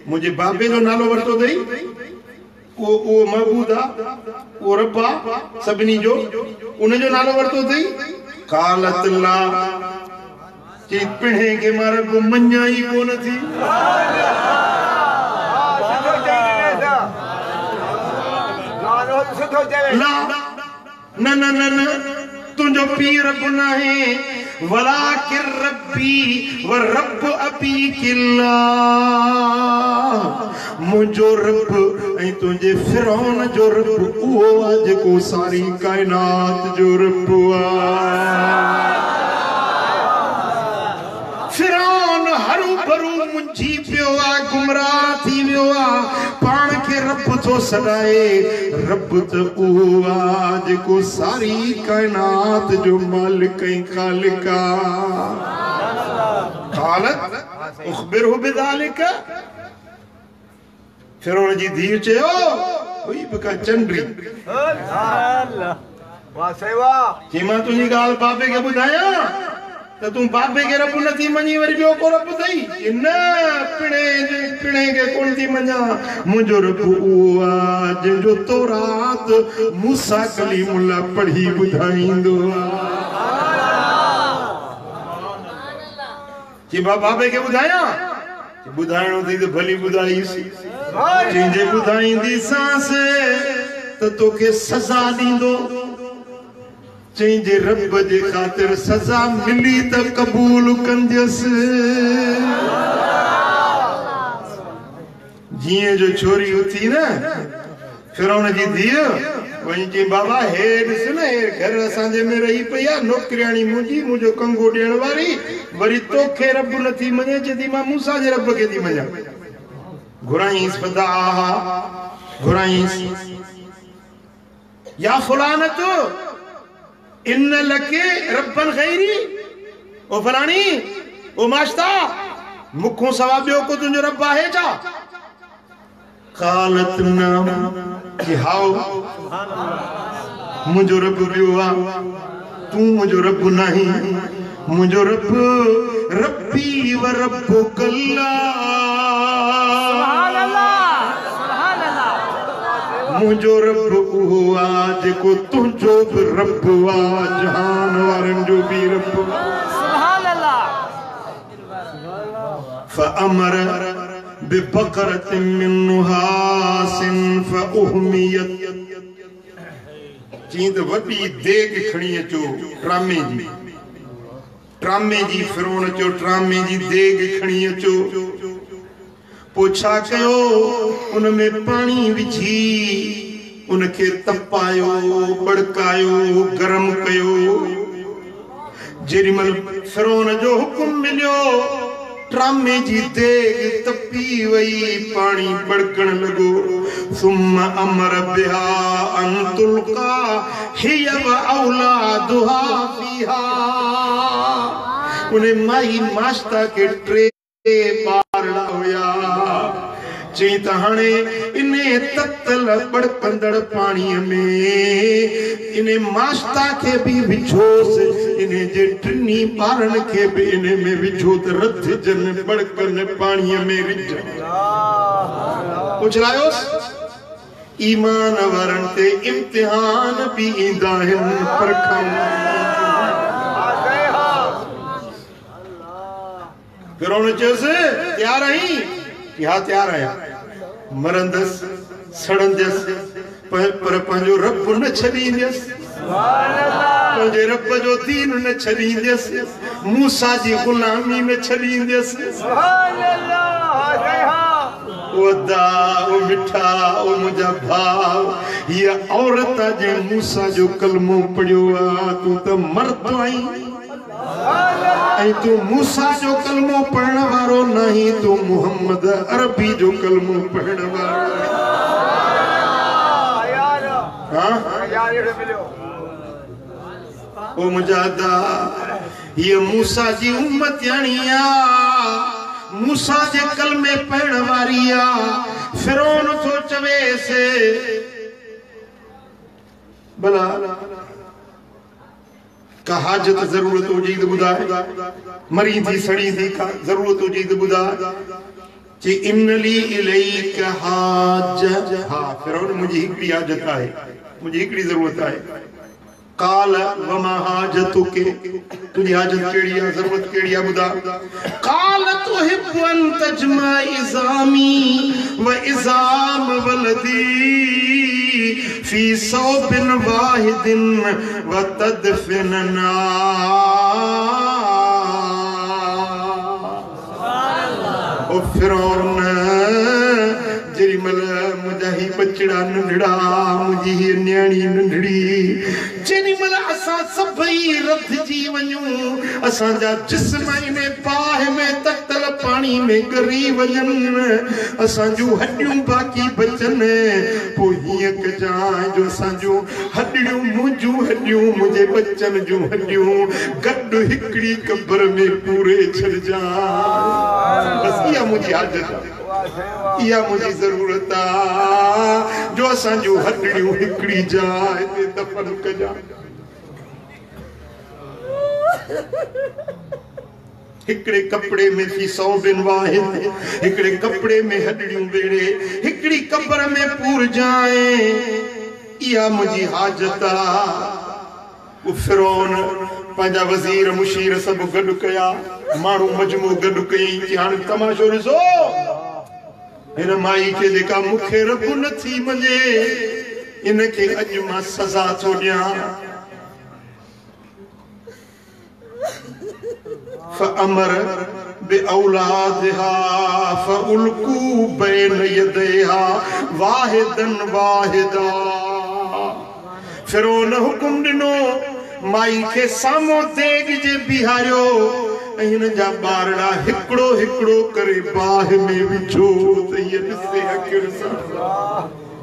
S1: मुझे बाबे जो नालो वरतो दई वो महबूदा वो रब्बा सबनी जो उन जो नालो वरतो दई कालत ला कि पिणे के मारे को मन्याई कोन थी ला न न न न तुझो पीर गुनाहे वलाकिर रब्बी व रब्ब अबी किल्ला मुझो रब ऐं तुझे फिरौन जो रब उहो आ जेको सारी कायनात जो रब आ फिरौन हरू भरू मुंझी पियो आ गुमराह थी वियो आ पाण के रब तो सदाए रब त उहो आ जेको सारी कायनात जो मालिक ऐं खालिक आ कालत उखबिरहु बिदालिक फिरौन जी धीउ चयो हुई बका चंडरी
S2: वाह सेवा
S1: जी मां तुझी गाल बाबे के बुधाया तो तू बाबे के रब नथी मनी वरी बियो को रब दई न पिणे के कोन थी मना मुजो रब उआ जो तौरात मूसा कलीमुल्लाह पढ़ी बुधाईंदो जी बाबे के बुधाया बुधाइणो थी तो भली बुधाईसी जिंजे बुधाईंदी सांस तो तोखे सजा दींदो चेंजे रब जे खातिर सजा मिली त कबूल कंदस जिए जो छोरी उथी ना फिरौन जी धीअ वही जी बाबा हे ॾिस न हे घर असांजे में रही पई आहे नौकरियाणी मुंहिंजी मुंहिंजो कंगो ॾियण वारी वरी तोखे रब नथी मञे चए मां मूसा जे रब खे थी मञा घुराईंस फदा घुराईंस या फलानत इन लके रब्बन गैरी ओ फलानी ओ माश्ता मुखों सवा ॿियो को तुंहिंजो रब आहे छा कालत नाम कि हाउ मुझो रब ॿियो आहे तू मुझो रब नहीं मुझो रब रब्बी व रब्बुकल्ला सुभान अल्लाह सुभान अल्लाह मुझो रब उहो आहे जेको तुंहिंजो बि रब आहे जहान वारनि जो बि रब सुभान अल्लाह फअमर बिबकरत मिन नुहासिन फउहमियत चीं त वॾी देग खणी अचो ट्रामे जी फिरोन चो ट्रामे जी देग खणी अचो पो छा कयो उन में पानी विझी उनखे तपायो बड़कायो गरम कयो जेॾीमहिल फिरोन जो हुकुम मिलियो ट्रामे जी देग तपी वई पानी बड़कण लगो सुम्मा अमर बिहा अन तुलका हिया व औलादुहा फीहा उन्हें माई मास्ता के ट्रे बारड़ा हुया चई त हाणे इने ततल बड़कंदड़ पानी में इने मास्ता के भी विझोस इने जे टिनी ॿारनि के भी इने में विझो त रथ जन बड़कन पानी में विझ उछलायोस ईमान वारनि ते इम्तिहान भी ईंदा आहिनि परखण फिरौन चयोसि तैयार आहीं कि हा तैयार आहियां मरंदस सड़ंदस पर पंहिंजो रब न छॾींदस पंहिंजे रब जो दीन न छॾींदस मूसा जी गुलामी न छॾींदस वदा ओ मिठा ओ मुंहिंजा भाउ हीअ औरत जे मूसा जो कलमो पढ़ियो आहे तूं त मर्द आहीं ऐं तू मूसा जो कलमो पढ़ण वारो नहीं तू मोहम्मद अरबी जो कलमो पढ़ण वारो ओ मुजादा ये मूसा जी उम्मत यानी मूसा जे कलमे पढ़ण वारी फिरौन तो चवे से भला का हाजत जरूरत हुजी त ॿुधाए मरी थी सड़ी थी का जरूरत हुजी त ॿुधाए ची इनली इलैक हाज हा फिरौन मुंहिंजी हिकिड़ी हाजत आहे मुंहिंजी हिकिड़ी जरूरत आहे काल वमा हाजतुके तुंहिंजी हाजत कहिड़ी आहे जरूरत कहिड़ी आहे ॿुधा काल तुहिब्बु अन तजमा इज़ामी व इज़ाम वलदी फी सौबिन वाहिदिन व तदफिनना ओ फिरौन जेॾीमहिल मुंहिंजा ही बचड़ा नंढड़ा मुंहिंजी हीअ न्याणी नंढड़ी जेॾीमहिल असां सभई रथिजी वञूं असांजा जिस्म इन बाहि में ततल पाणी में ॻरी वञनि असांजूं हॾियूं बाक़ी बचनि पोइ हीअं कजांइ जो असांजूं हॾियूं मुंहिंजूं हॾियूं मुंहिंजे बचनि जूं हॾियूं गॾु हिकिड़ी कब्र में पूरे छॾिजांइ बसि इहा मुंहिंजी हाजत आहे इहा मुंहिंजी ज़रूरत आहे जो असांजूं हॾियूं हिकिड़ी जाइ ते दफ़न कजां हिकड़े कपड़े में फी सौबिन वाहिद, हिकड़े कपड़े में हडड़ियों बेड़े, हिकड़ी कब्र में पूर जाए, या मुझी हाजता। वो फिरौन पंजा वजीर मुशीर सब गड कया, मानू मजमू गड कई कि हाणे तमाशो ॾिसो, हिन माई खे जेका मूंखे रब नथी मञे, इनखे अॼु मां सज़ा थो ॾियां। फअमर बिऔलादिहा फउल्कू बैन यदैहा वाहिदन वाहिदा। फिरौन हुकुम ॾिनो, माई खे साम्हूं देग जे बिहारियो, ऐं हिन जा ॿारड़ा हिकिड़ो हिकिड़ो करे बाहि में विझो त हीअ ॾिसे अखियुनि सां।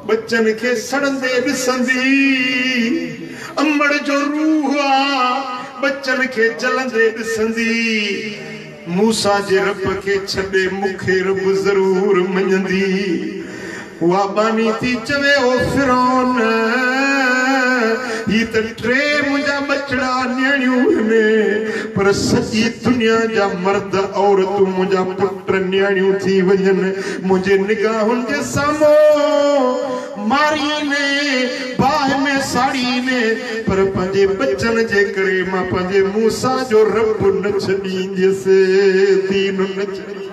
S1: बच्चन खे सड़ंदे ॾिसंदी, अमड़ जो रूह आ, बच्चन खे जलंदे ॾिसंदी। मूसा जे रब खे छॾे मूंखे रब ज़रूर मञंदी। उहा बानी थी चवे, ओ फिरौन, ही त टे मुंहिंजा बचड़ा न्याणियूं आहिनि, पर सॼी दुनिया जा मर्द औरतूं मुंहिंजा पुट न्याणियूं थी वञनि, मुंहिंजे निगाहुनि जे साम्हूं मारी ने, बाहि में साड़ी ने, पर पंहिंजे बचन जे करे मां पंहिंजे मूसा जो रब न छॾींदसि, दीन न छॾींदसि।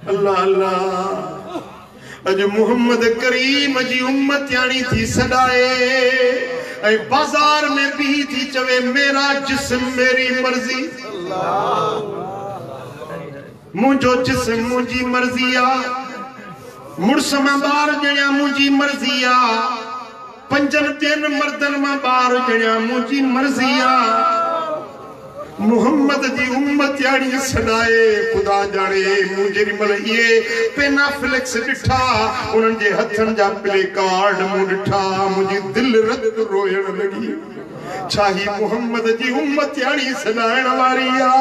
S1: अल्लाह अल्लाह। अज मोहम्मद करीम जी उम्मत यानी थी सदाए, ऐ बाजार में भी थी चवे, मेरा जिस्म मेरी मर्जी, मुझो जिस्म मुझी मर्जी आ, मुड़स मां बार जणिया मुझी मर्जी आ, पंजन ॿियनि मर्दन मां बार जणिया मुझी मर्जी आ। मोहम्मद जी उम्मत यानी सदाए, खुदा जाने मुझे मल ये पेनाफ्लेक्स ॾिठा, उन्हनि जे हथनि जा प्ले कार्ड मूं ॾिठा, मुंहिंजी दिलि रत रोयण लॻी। छा ही मोहम्मद जी उम्मत यानी सदाइण वारी आ?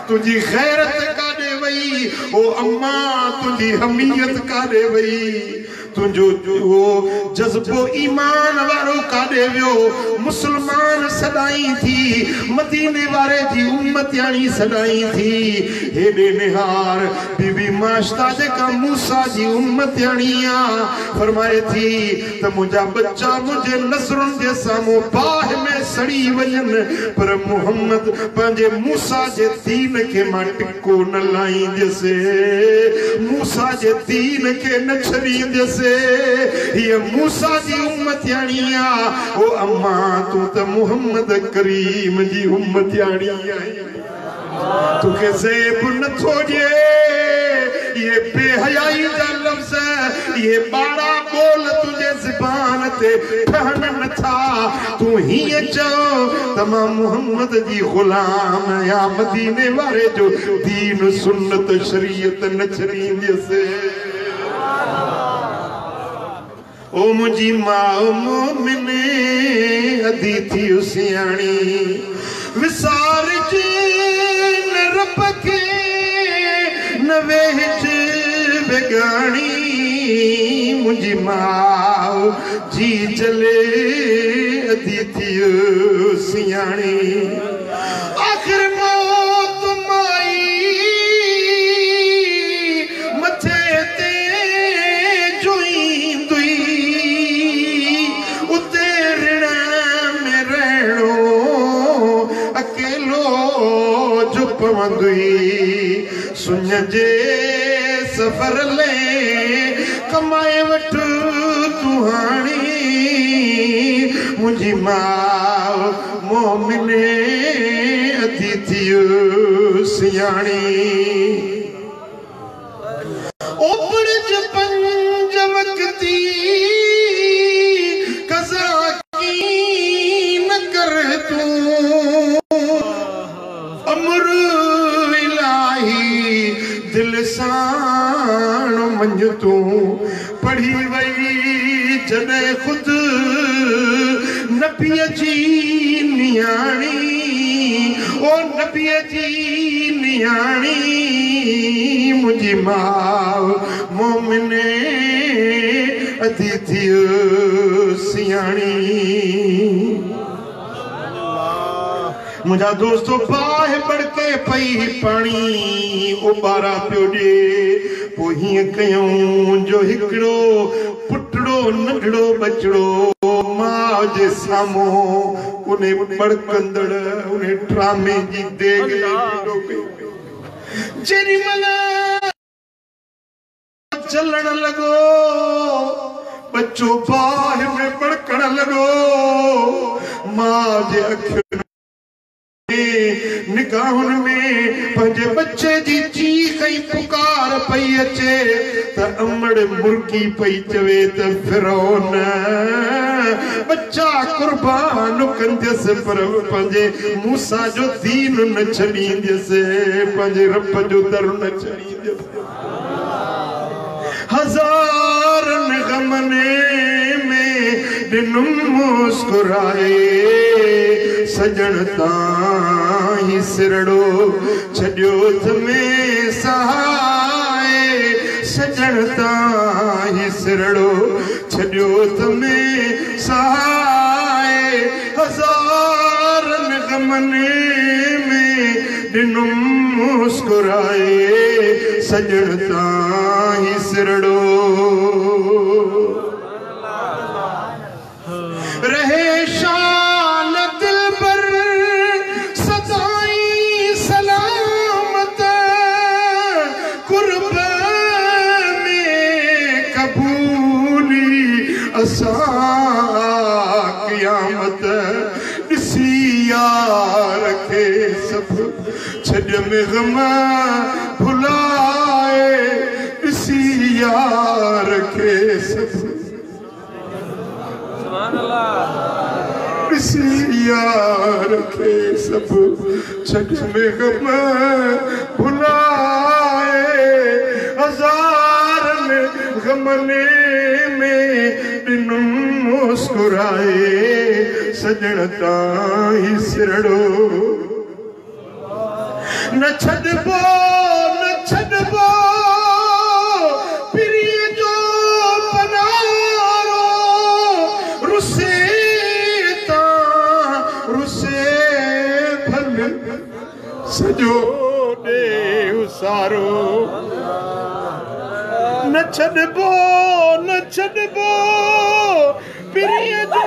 S1: तुंहिंजी गैरत काॾे वई? ओ अम्मा तुंहिंजी हमीयत काॾे वई? तुंहिंजो जज़्बो ईमान वारो काॾे वियो? मुस्लमान सदाई थी, मदीने वारे जी उम्मत यानी सदाई थी। हेॾे निहार बीबी माश्ता जेका मूसा जी उम्मत यानी आ, फरमाए थी त मुंहिंजा बच्चा मुंहिंजे नज़रुनि जे साम्हूं बाहि में सड़ी वञनि, पर मोहम्मद पंहिंजे मूसा जे दीन खे मां टिको न लाहींदसि, मूसा जे दीन खे न छॾींदसि। ये मूसा जी उम्मत यानी आ। ओ अम्मा तू त मोहम्मद करीम जी उम्मत यानी आई, तुखे ज़ेब न थोड़े, ये बेहयाई जा लफ्ज़, ये बाड़ा बोल तुझे ज़बान ते ठहन न था। तू ही चओ त मां मोहम्मद जी गुलाम या मदीने वारे जो दीन सुन्नत शरीयत न छॾींदसि। ओ मुझी मां मोमिने अदी थी उसियाणी, विसार जे न रब खे न वेच बेगाणी। मुझी मां जी जले अदी थी उसियाणी, आखिर मौत माई मथे ते जोईंदुई, उते ऋण में रहणो अकेलो जो पवंदुई। सुन जे सफ़र ले कमाए वठ तूं हाणी, मुंहिंजी मां मोमिने अदी थी सियाणी। ओपड़ज पंज वक्ती कज़ा की न कर तूं, अमर इलाही दिल साण मंझ तूं। पढ़ी वई जॾहिं खुद नबीअ जी नियाणी, ओ नबीअ जी नियाणी। मुंहिंजी मां मोमिने अधी थी सियाणी मुझा दोस्तों बाह बड़के पई पानी उबारा पियो ॾे पोइ हीअं कयूं जो हिकिड़ो पुटड़ो नंढड़ो बचड़ो मां जे साम्हूं उन बड़कंदड़ उन ड्रामे जी देग जेॾी महिल चलण लॻो बच्चो बाह में बड़कण लॻो मां जे अखियुनि निगाहुनि में पंहिंजे बच्चे जी चीख ऐं पुकार पई अचे त अमड़ मुर्गी पई चवे त फिरौन बच्चा कुर्बान कंदसि पर पंहिंजे मूसा जो दीन न छॾींदसि पंहिंजे रब जो दर न छॾींदसि हज़ारनि गमने में ॾिनुम मुस्कुराए सजण ताईं सिरड़ो छॾियो त में सहाय सजण ताईं सिरड़ो छॾियो त में सहाय हज़ारनि गमने में ॾिनुम मुस्कुराए सजण ताईं सिरड़ो रहे शान दिल पर सदाई सलामत कुर्ब में कबूली असां क़यामत ॾिसी यार खे सभु छॾ में ग़म भुलाए ॾिसी यार खे सभु ॾिसी यार खे सभु छॾ में ग़म भुलाए हज़ारनि गमने में ॾिनुम मुस्कुराए सजण ताईं सिरड़ो न छॾबो न छॾबो पिरीअ जो पनारो रुसे भल सजो ॾे उसारो न छॾबो न छॾबो पिरीअ जो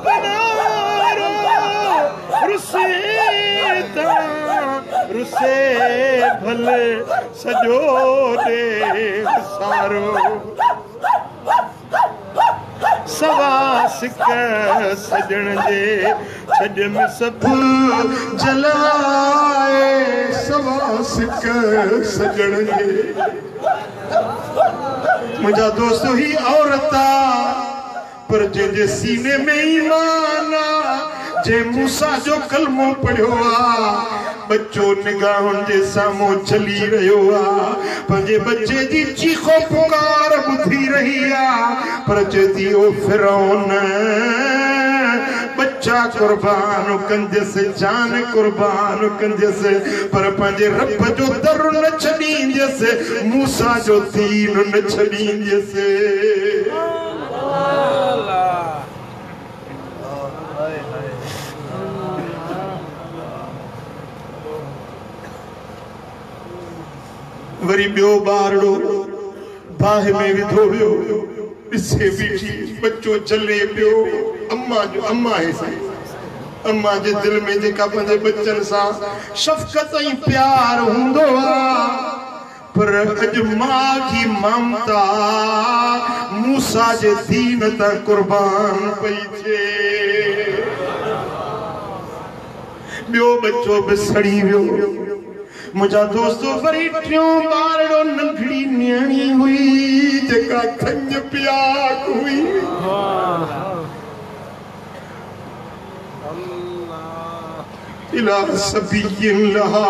S1: पनारो रुसे भल सजो ॾे उसारो सवा सिक सजण जे छॾ में सभु जलाए सवा सिक सजण जे मुंहिंजा दोस्त ही औरत पर जंहिंजे सीने में ईमान जे मूसा जो कलमो पढ़ियो बच्चो निगाहुनि जे साम्हूं चली रहियो पंहिंजे बच्चे जी चीखो पुकार ॿुधी रही पर चेती ओ फिरौन बच्चा कुर्बान कंदसि जान कुर्बान कंदसि पर पंहिंजे रब जो दर न छॾींदसि मूसा जो दीन न छॾींदसि वरी ॿियो ॿारड़ो बाह में विधो वियो ॾिसे बीठी बच्चो चले पियो अम्मा जो अम्मा है साईं अम्मा जे दिल में जेका पंहिंजे बच्चनि सां शफ़क़त ऐं प्यार हूंदो पर अॼु मां जी ममता मूसा जे दीन तां कुर्बान पई थिए ॿियो बच्चो बि सड़ी वियो मुझा दोस्तों वरी टियों ॿारड़ो नंढड़ी नियाणी हुई जेका खंज प्याक हुई इला सबियन लहा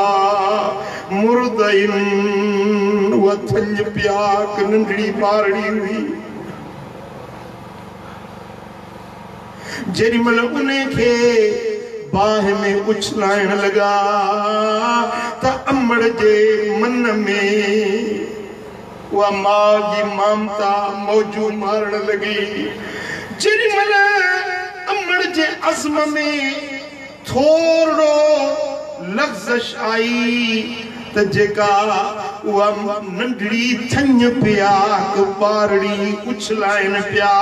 S1: मुर्दैन व खंज प्याक नंढड़ी ॿारड़ी हुई जेॾी महिल उन्हे खे बाह में उछलाइण लगा त अमड़ जे मन में वह माँ की ममता मौजू मारण लगी। जिन मल अमड़ जे अज़्म में थोड़ो लग़्ज़श आई त जेका उहा नंढड़ी थञ प्याक ॿारड़ी उछलाइन पिया,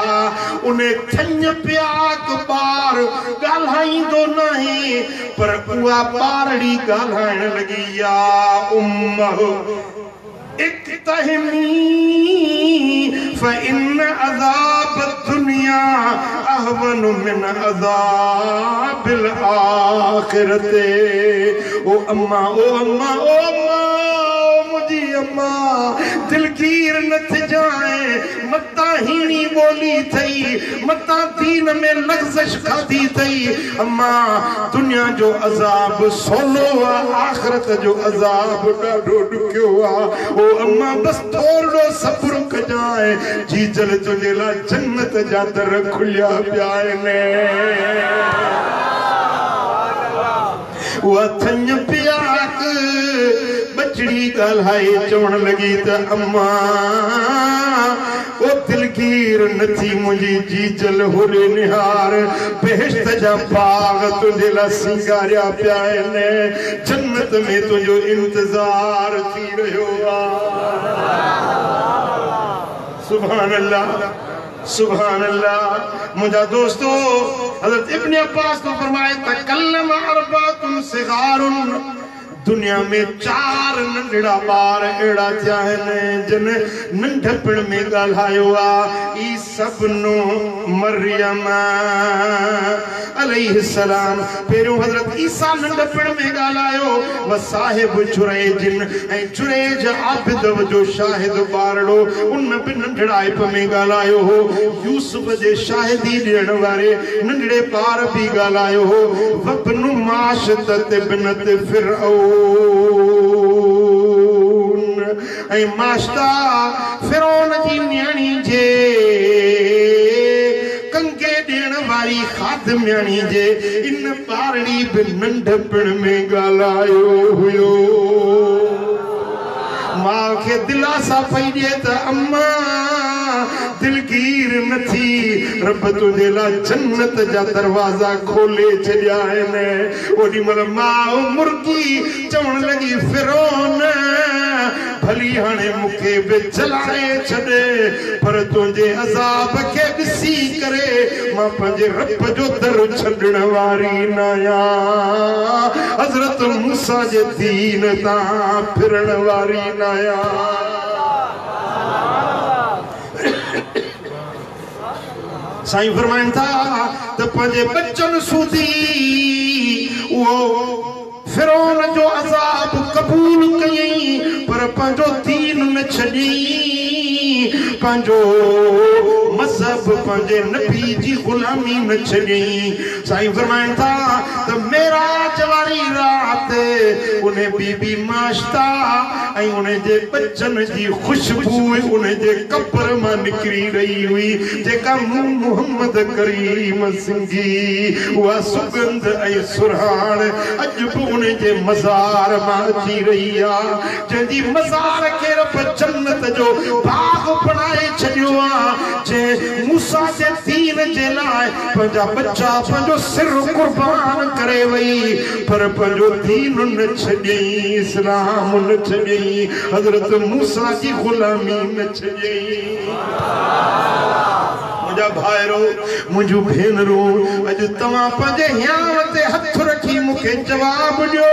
S1: उन थञ प्याक ॿार ॻाल्हाईंदो नहीं पर उहा ॿारड़ी ॻाल्हाइण लॻी। या उम्मह इक्तहिमी फ़इन्न अज़ाब दुनिया अहवनु मिन अज़ाबिल आखिरते। ओ अम्मा, ओ अम्मा, ओ अम्मा, मुझी अम्मा दिलगीर न थी जाए, मता हीनी बोली थई, मता दीन में लग़्ज़श खाधी थई। अम्मा दुनिया जो अज़ाब सोलो आ, आखिरत जो अज़ाब ॾाढो ॾुखियो आ। ओ अम्मा बस थोड़ो सब्र कजाए, जी जल तुझे ला जन्नत जा दर खुलिया पिया आहिनि। उहा थञ प्याक बचड़ी ॻाल्हाए चवण लगी त अम्मा ओ दिलगीर नथी मुंहिंजी जी जल होरे निहार, बेहिश्त जा बाग तुंहिंजे लाइ सिंगारिया पिया आहिनि, जन्नत में तुंहिंजो इंतज़ार थी रहियो आहे। सुभान अल्लाह, सुभान अल्लाह। मुझा दोस्तों, हज़रत इब्न अब्बास तो फरमाए तकल्लम अरबातुन सिगारुन, दुनिया में 4 नंढड़ा ॿार अहिड़ा थिया आहिनि जिन नंढपण में ॻाल्हायो आहे। ईसा इब्नु मरियम अलैहिस्सलाम, पहिरियों हज़रत ईसा नंढपण में ॻाल्हायो, व साहिब जुरैजिन ऐं जुरैज आबिद जो शाहिद ॿारड़ो उन बि नंढड़ाइप में ॻाल्हायो हो। यूसुफ जे शाहिदी ॾियण वारे नंढड़े ॿार बि ॻाल्हायो हो। वब्नु माशतत बिनत फिरऔन, ऐं माश्ता फिरौन जी न्याणी जे कंगे ॾियण वारी खादम्याणी जे इन ॿारड़ी बि नंढपण में ॻाल्हायो हुयो। मां खे दिलासा पई ॾिए त अम्मा दिलगीर नथी, रब तुंहिंजे लाइ जन्नत जा दरवाज़ा खोले छॾिया आहिनि। ओॾी महिल मां मुर्गी चवण लॻी फिरौन भली हाणे मूंखे बि जलाए छॾे, पर तुंहिंजे अज़ाब खे ॾिसी करे मां पंहिंजे रब जो दर छॾण वारी न आहियां, हज़रत मूसा जे दीन तां फिरण वारी न आहियां। साईं फरमाइनि था त पंहिंजे बच्चनि सूदी उहो फिरौन जो अज़ाब क़बूल कयई, पर पंहिंजो दीन न छॾियई, पंहिंजो मज़हब पंहिंजे नबी जी ग़ुलामी न छॾियई। साईं फरमाइनि था त मेराज वारी राति उन बीबी माश्ता ऐं उन जे बच्चनि जी ख़ुशबू उन जे कब्र मां निकिरी रही हुई, जेका मुहम्मद करीम सिंघी उहा सुगंध ऐं सुरहाण अॼु बि उन जे मज़ार मां अची रही आहे, जंहिंजी मज़ार खे रब जन्नत जो बाग बणाए छॾियो आहे। जंहिं मूसा जे दीन जे लाइ पंहिंजा बच्चा पंहिंजो सिर कुर्बान करे वई, पर पंहिंजो दीन न छॾियई, इस्लाम न छॾियई, हज़रत मूसा जी ग़ुलामी न छॾियई। मुंहिंजा भाइरो, मुंहिंजूं भेनरूं, अॼु तव्हां पंहिंजे हियाव ते हथ रखी मूंखे जवाब ॾियो,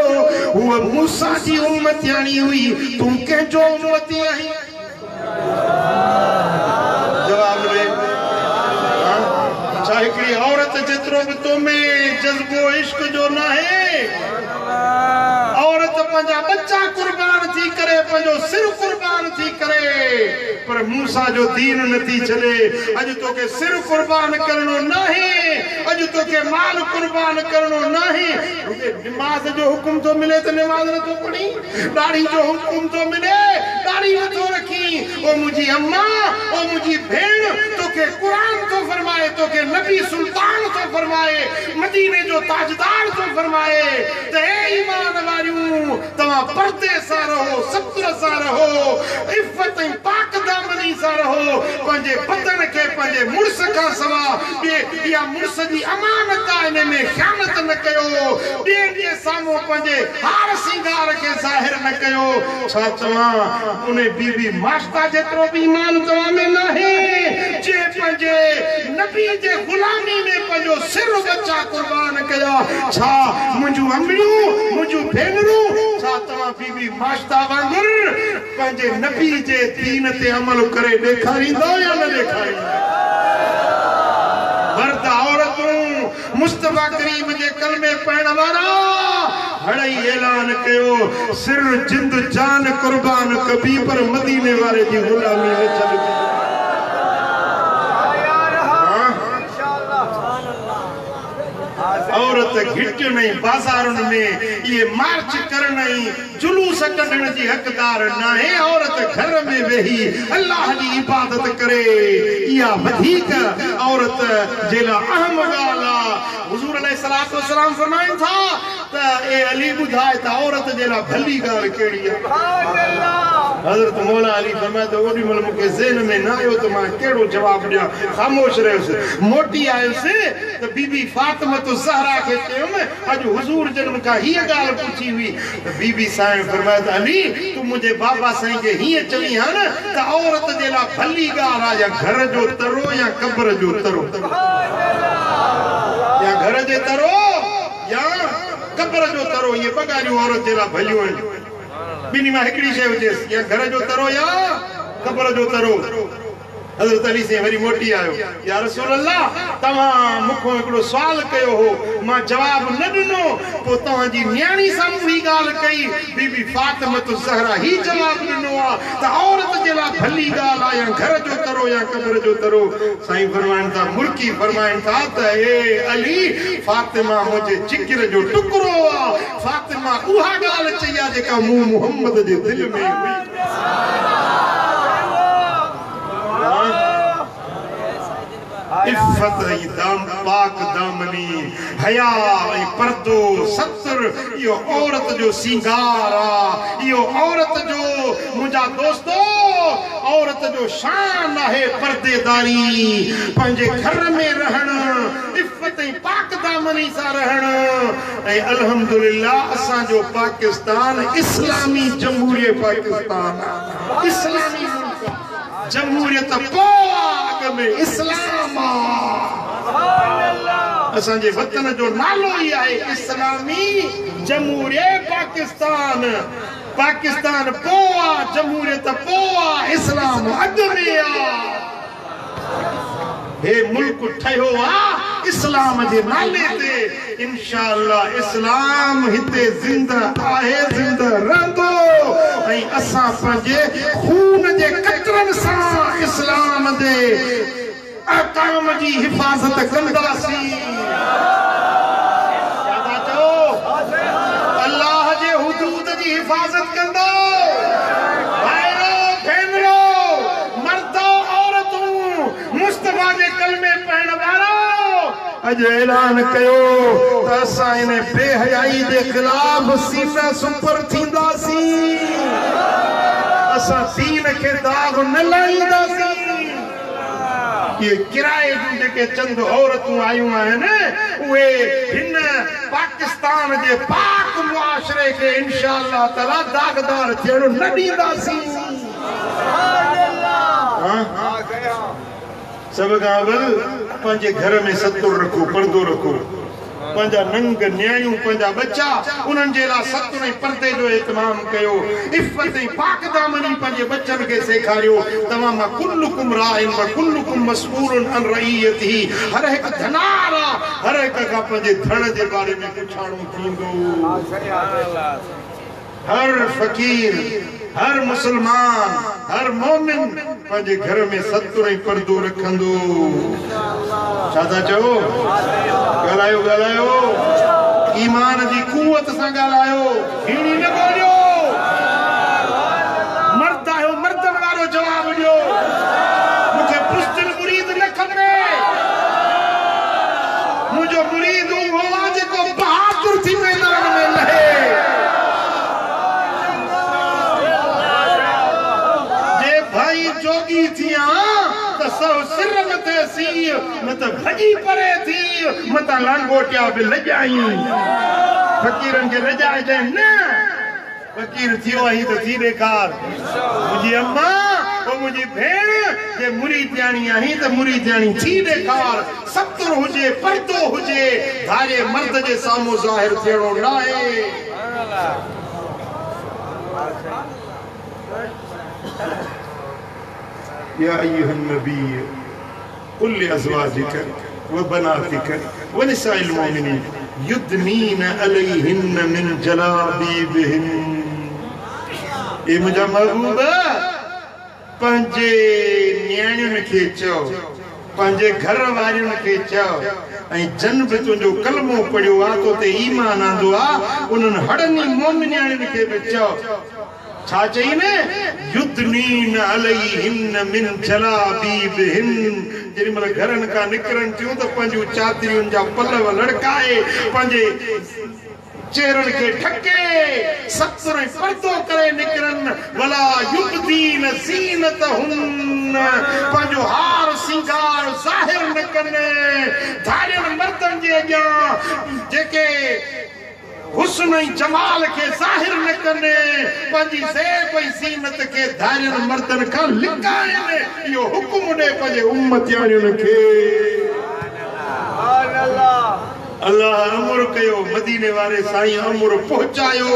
S1: उहा मूसा जी उम्मतियाणी हुई, तूं कंहिंजो उम्मती आहीं? जवाब ॾे। छा हिकिड़ी औरत जेतिरो बि तो में जज़्बो इश्क जो न आहे, औरत पंहिंजा बच्चा कुर्बान थी करे, पंहिंजो सिर कुर्बान थी करे, पर मूसा जो दीन नथी छॾे। अॼु तोखे सिर कुर्बान करणो नाहे, अॼु तोखे माल कुर्बान करणो नाहे। नमाज़ जो हुकुम थो मिले त नमाज़ नथो पढ़ी, दाढ़ी जो हुकुम थो मिले दाढ़ी नथो रखी। ओ मुंहिंजी अम्मा, ओ मुंहिंजी भेण, तोखे क़ुरान थो फरमाए, तोखे नबी सुल्तान थो फरमाए, मदीने जो ताजदार थो फरमाए त हे ईमान वारियूं, तव्हां तमा पर्दे सा रहो, सत्र सा रहो, इफ़्फ़त ऐं पाक दामनी सा रहो, पंहिंजे बदन खे पंहिंजे मुड़स खां सवा या मुड़स जी अमानत आहे, इन में ख़यानत न कयो, ॿियनि जे साम्हूं पंहिंजे हार सिंगार खे ज़ाहिर न कयो। छा तव्हां उन बीबी माश्ता जेतिरो बि ईमान तव्हां में न आहे, जे पंहिंजे नबी जे गुलामी में पंहिंजो सिर बचा कुर्बान कया? छा मुंहिंजूं अमड़ियूं, मुंहिंजूं भेनरूं, छा तव्हां बीबी माश्ता वांगुरु पंहिंजे नबी जे दीन ते अमल करे ॾेखारींदो या न ॾेखारींदो? मर्द औरतूं मुस्तफा करीम जे कलमे पढ़ण वारा हड़ई ऐलान कयो, सिर जिंद जान कुर्बान कबी पर मदीने वारे जी गुलामी में चल गई। औरत घिट नहीं बाजारन में ये मार्च करन नहीं जुलूस कढण जी हकदार ना है। औरत घर में वेही अल्लाह जी इबादत करे, या वधीक औरत जेला अहम गाला। हुजूर अलैहिस्सलातु वस्सलाम फरमाइन था त ए अली बुधाए त औरत जेला भली गाल केड़ी है। हजरत मौला अली फरमाए तो ओडी मल मुके ज़हन में ना आयो तो मां केड़ो जवाब दिया, खामोश रहस। मोटी आयुस तो बीबी फातिमा तो ज़हरा के चयुम अज हुजूर जन का ही गाल पूछी हुई तो बीबी साईं फरमाए त अली तू मुझे बाबा साईं के ही चवी है न त औरत जेला भली गाल आ, या घर जो तरो या कब्र जो तरो, या घर जे तरो या कब्र जो तरो, ये बगारियूं औरत जेला भलियूं आहिनि। बिनी मां हिकड़ी शइ हुजेस, या घर जो तरो या कब्र जो तरो। हज़रत अली से वरी मोटी आयो, या रसूल अल्लाह तव्हां मुखो हिकड़ो सवाल कयो हो, मां जवाब न ॾिनो, पो तव्हां जी न्याणी साम्हूं ही ॻाल्हि कई, बीबी फातिमा तो ज़हरा ही जवाब ॾिनो आ त औरत जे लाइ भली ॻाल्हि आहे, या घर जो तरो या कब्र जो तरो। साईं फरमाइनि था, मुर्की फरमाइनि था त ए अली फातिमा मुंहिंजे जिगर जो टुकड़ो आ, फातिमा उहा ॻाल्हि चई आहे जेका मूं मुहम्मद जे दिलि में हुई। इफ़्फ़त दाम पाक दामनी, हया पर्दो सत्र, यो औरत जो सिंगार आ, यो औरत जो मुंहिंजा दोस्तो औरत जो शान है पर्देदारी, पंहिंजे घर में रहण, इफ़्फ़त पाक दामनी सा रहण। ऐं अल्हम्दुलिल्लाह असां जो पाकिस्तान इस्लामी जमहूरियत पाकिस्तान, इस्लामी मुल्क, जमहूरियत पोइ में इस्लाम असां जे वतन जो नालो ही आहे इस्लामी जमहूरियत पाकिस्तान। पाकिस्तान पोआ, जमहूरियत पोआ, इस्लाम अॻ में आ। हे मुल्क ठहियो आ इस्लाम जे नाले ते, इंशाअल्लाह इस्लाम हिते ज़िंदा आहे, ज़िंदा रहंदो। ऐं असां पंहिंजे खून जे कतरनि सां इस्लाम जे अहकाम जी हिफ़ाज़त कंदासीं। अल्लाह जे हुदूद जी हिफ़ाज़त कंदो। भाइरो भेनरो, मर्दो औरतूं, मुस्तफा जे कलमे पढ़ण वारो अज ऐलान कयो त असां इन बेहयाई जे ख़िलाफ़ सीना सुपर थींदासीं। असां दीन खे दाग न लाईंदासीं। ये किराए जूं जेके चंद औरतूं आयूं आहिनि, उहे हिन पाकिस्तान जे पाक मुआशरे खे इंशाअल्लाह ताला दागदार थियण न ॾींदासीं। सब खां अवल पंहिंजे घर में सतुर रखो, पर्दो रखो। पंहिंजा नंग न्याणियूं, पंहिंजा बच्चा, उन्हनि जे लाइ सतुर ऐं पर्दे जो इत्माम कयो। इफ़्फ़त ऐं पाक दामनी पंहिंजे बच्चनि खे सेखारियो। तव्हां मां कुल्लुकुम राइन व कुल्लुकुम मस्ऊलुन अन रइयतिही। हर हिकु धनार आहे, हर हिकु खां पंहिंजे धन जे बारे में पुछाणो थींदो। हर फकीर, हर मुसलमान, हर मोमिन पंहिंजे घर में सतुर ऐं पर्दो रखंदो। छा था चओ? ॻाल्हायो ॻाल्हायो, ईमान जी कुवत सां ॻाल्हायो, हीणी न ॻोल्हियो। मर्द आहियो, मर्दनि वारो जवाब ॾियो। मूंखे पुष्टिन मुरीद न खपे। मुंहिंजो मुरीद उहो आहे जेको बहादुर थी मैदान में लहे। सिर मथे सी न त भजी परे थी मत लांगोटिया बि लॼाई फकीरन के लॼाए जाए न फकीर थियो ही तो थी ॾेखार मुंहिंजी अम्मा ओ मुंहिंजी भेण जे मुरीदियाणी आहीं त मुरीदियाणी थी ॾेखार सतर हुजे पर्दो हुजे धारे मर्द जे साम्हूं ज़ाहिर थियणो न आहे या अय्युहन नबी कुल अज़वाजिक व बनातिक व निसाइल मोमिनीन युद्नीन अलैहिन मिन जलाबीबिहिन ए मुंहिंजा महबूब पंहिंजे न्याणियुनि खे चओ पंहिंजे घर वारियुनि खे चओ ऐं जन बि तुंहिंजो कलमो पढ़ियो आहे तो ते ईमान आंदो आहे उन्हनि हड़नी मोमिनियाणियुनि खे बि चओ छा चई न युद्नीन अलैहिन मिन जलाबीबिहिन जेॾीमहिल घरनि खां निकिरनि थियूं त पंहिंजूं चादरियुनि जा पलव लड़काए पंहिंजे चेहरनि खे ढके सतर पर्दो करे निकिरनि वला युब्दीन ज़ीनतहुन पंहिंजो हार सिंगार ज़ाहिर न कनि धारियल मर्दनि जे अॻियां जेके हुस्न ऐं जमाल खे ज़ाहिर न कनि पंहिंजी ज़ेब ऐं ज़ीनत खे धारियल मर्दनि खां लिकाइनि इहो हुकुम ॾे पंहिंजे उम्मतियाणियुनि खे अल्लाह अमर कयो मदीने वारे साईं अमर पहुचायो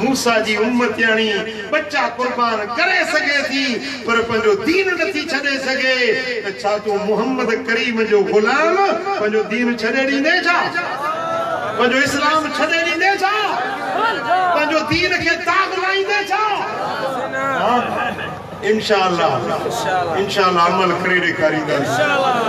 S1: मूसा जी उम्मतियाणी बच्चा कुर्बान करे सके थी पर पंहिंजो दीन नथी छॾे सके त छा तूं मोहम्मद करीम जो गुलाम पंहिंजो दीन छॾे ॾींदे छा पंहिंजो इस्लाम छॾे ॾींदे छा पंहिंजो दीन खे दाग़ लाईंदे छा इंशाअल्लाह अमल करे ॾेखारींदासीं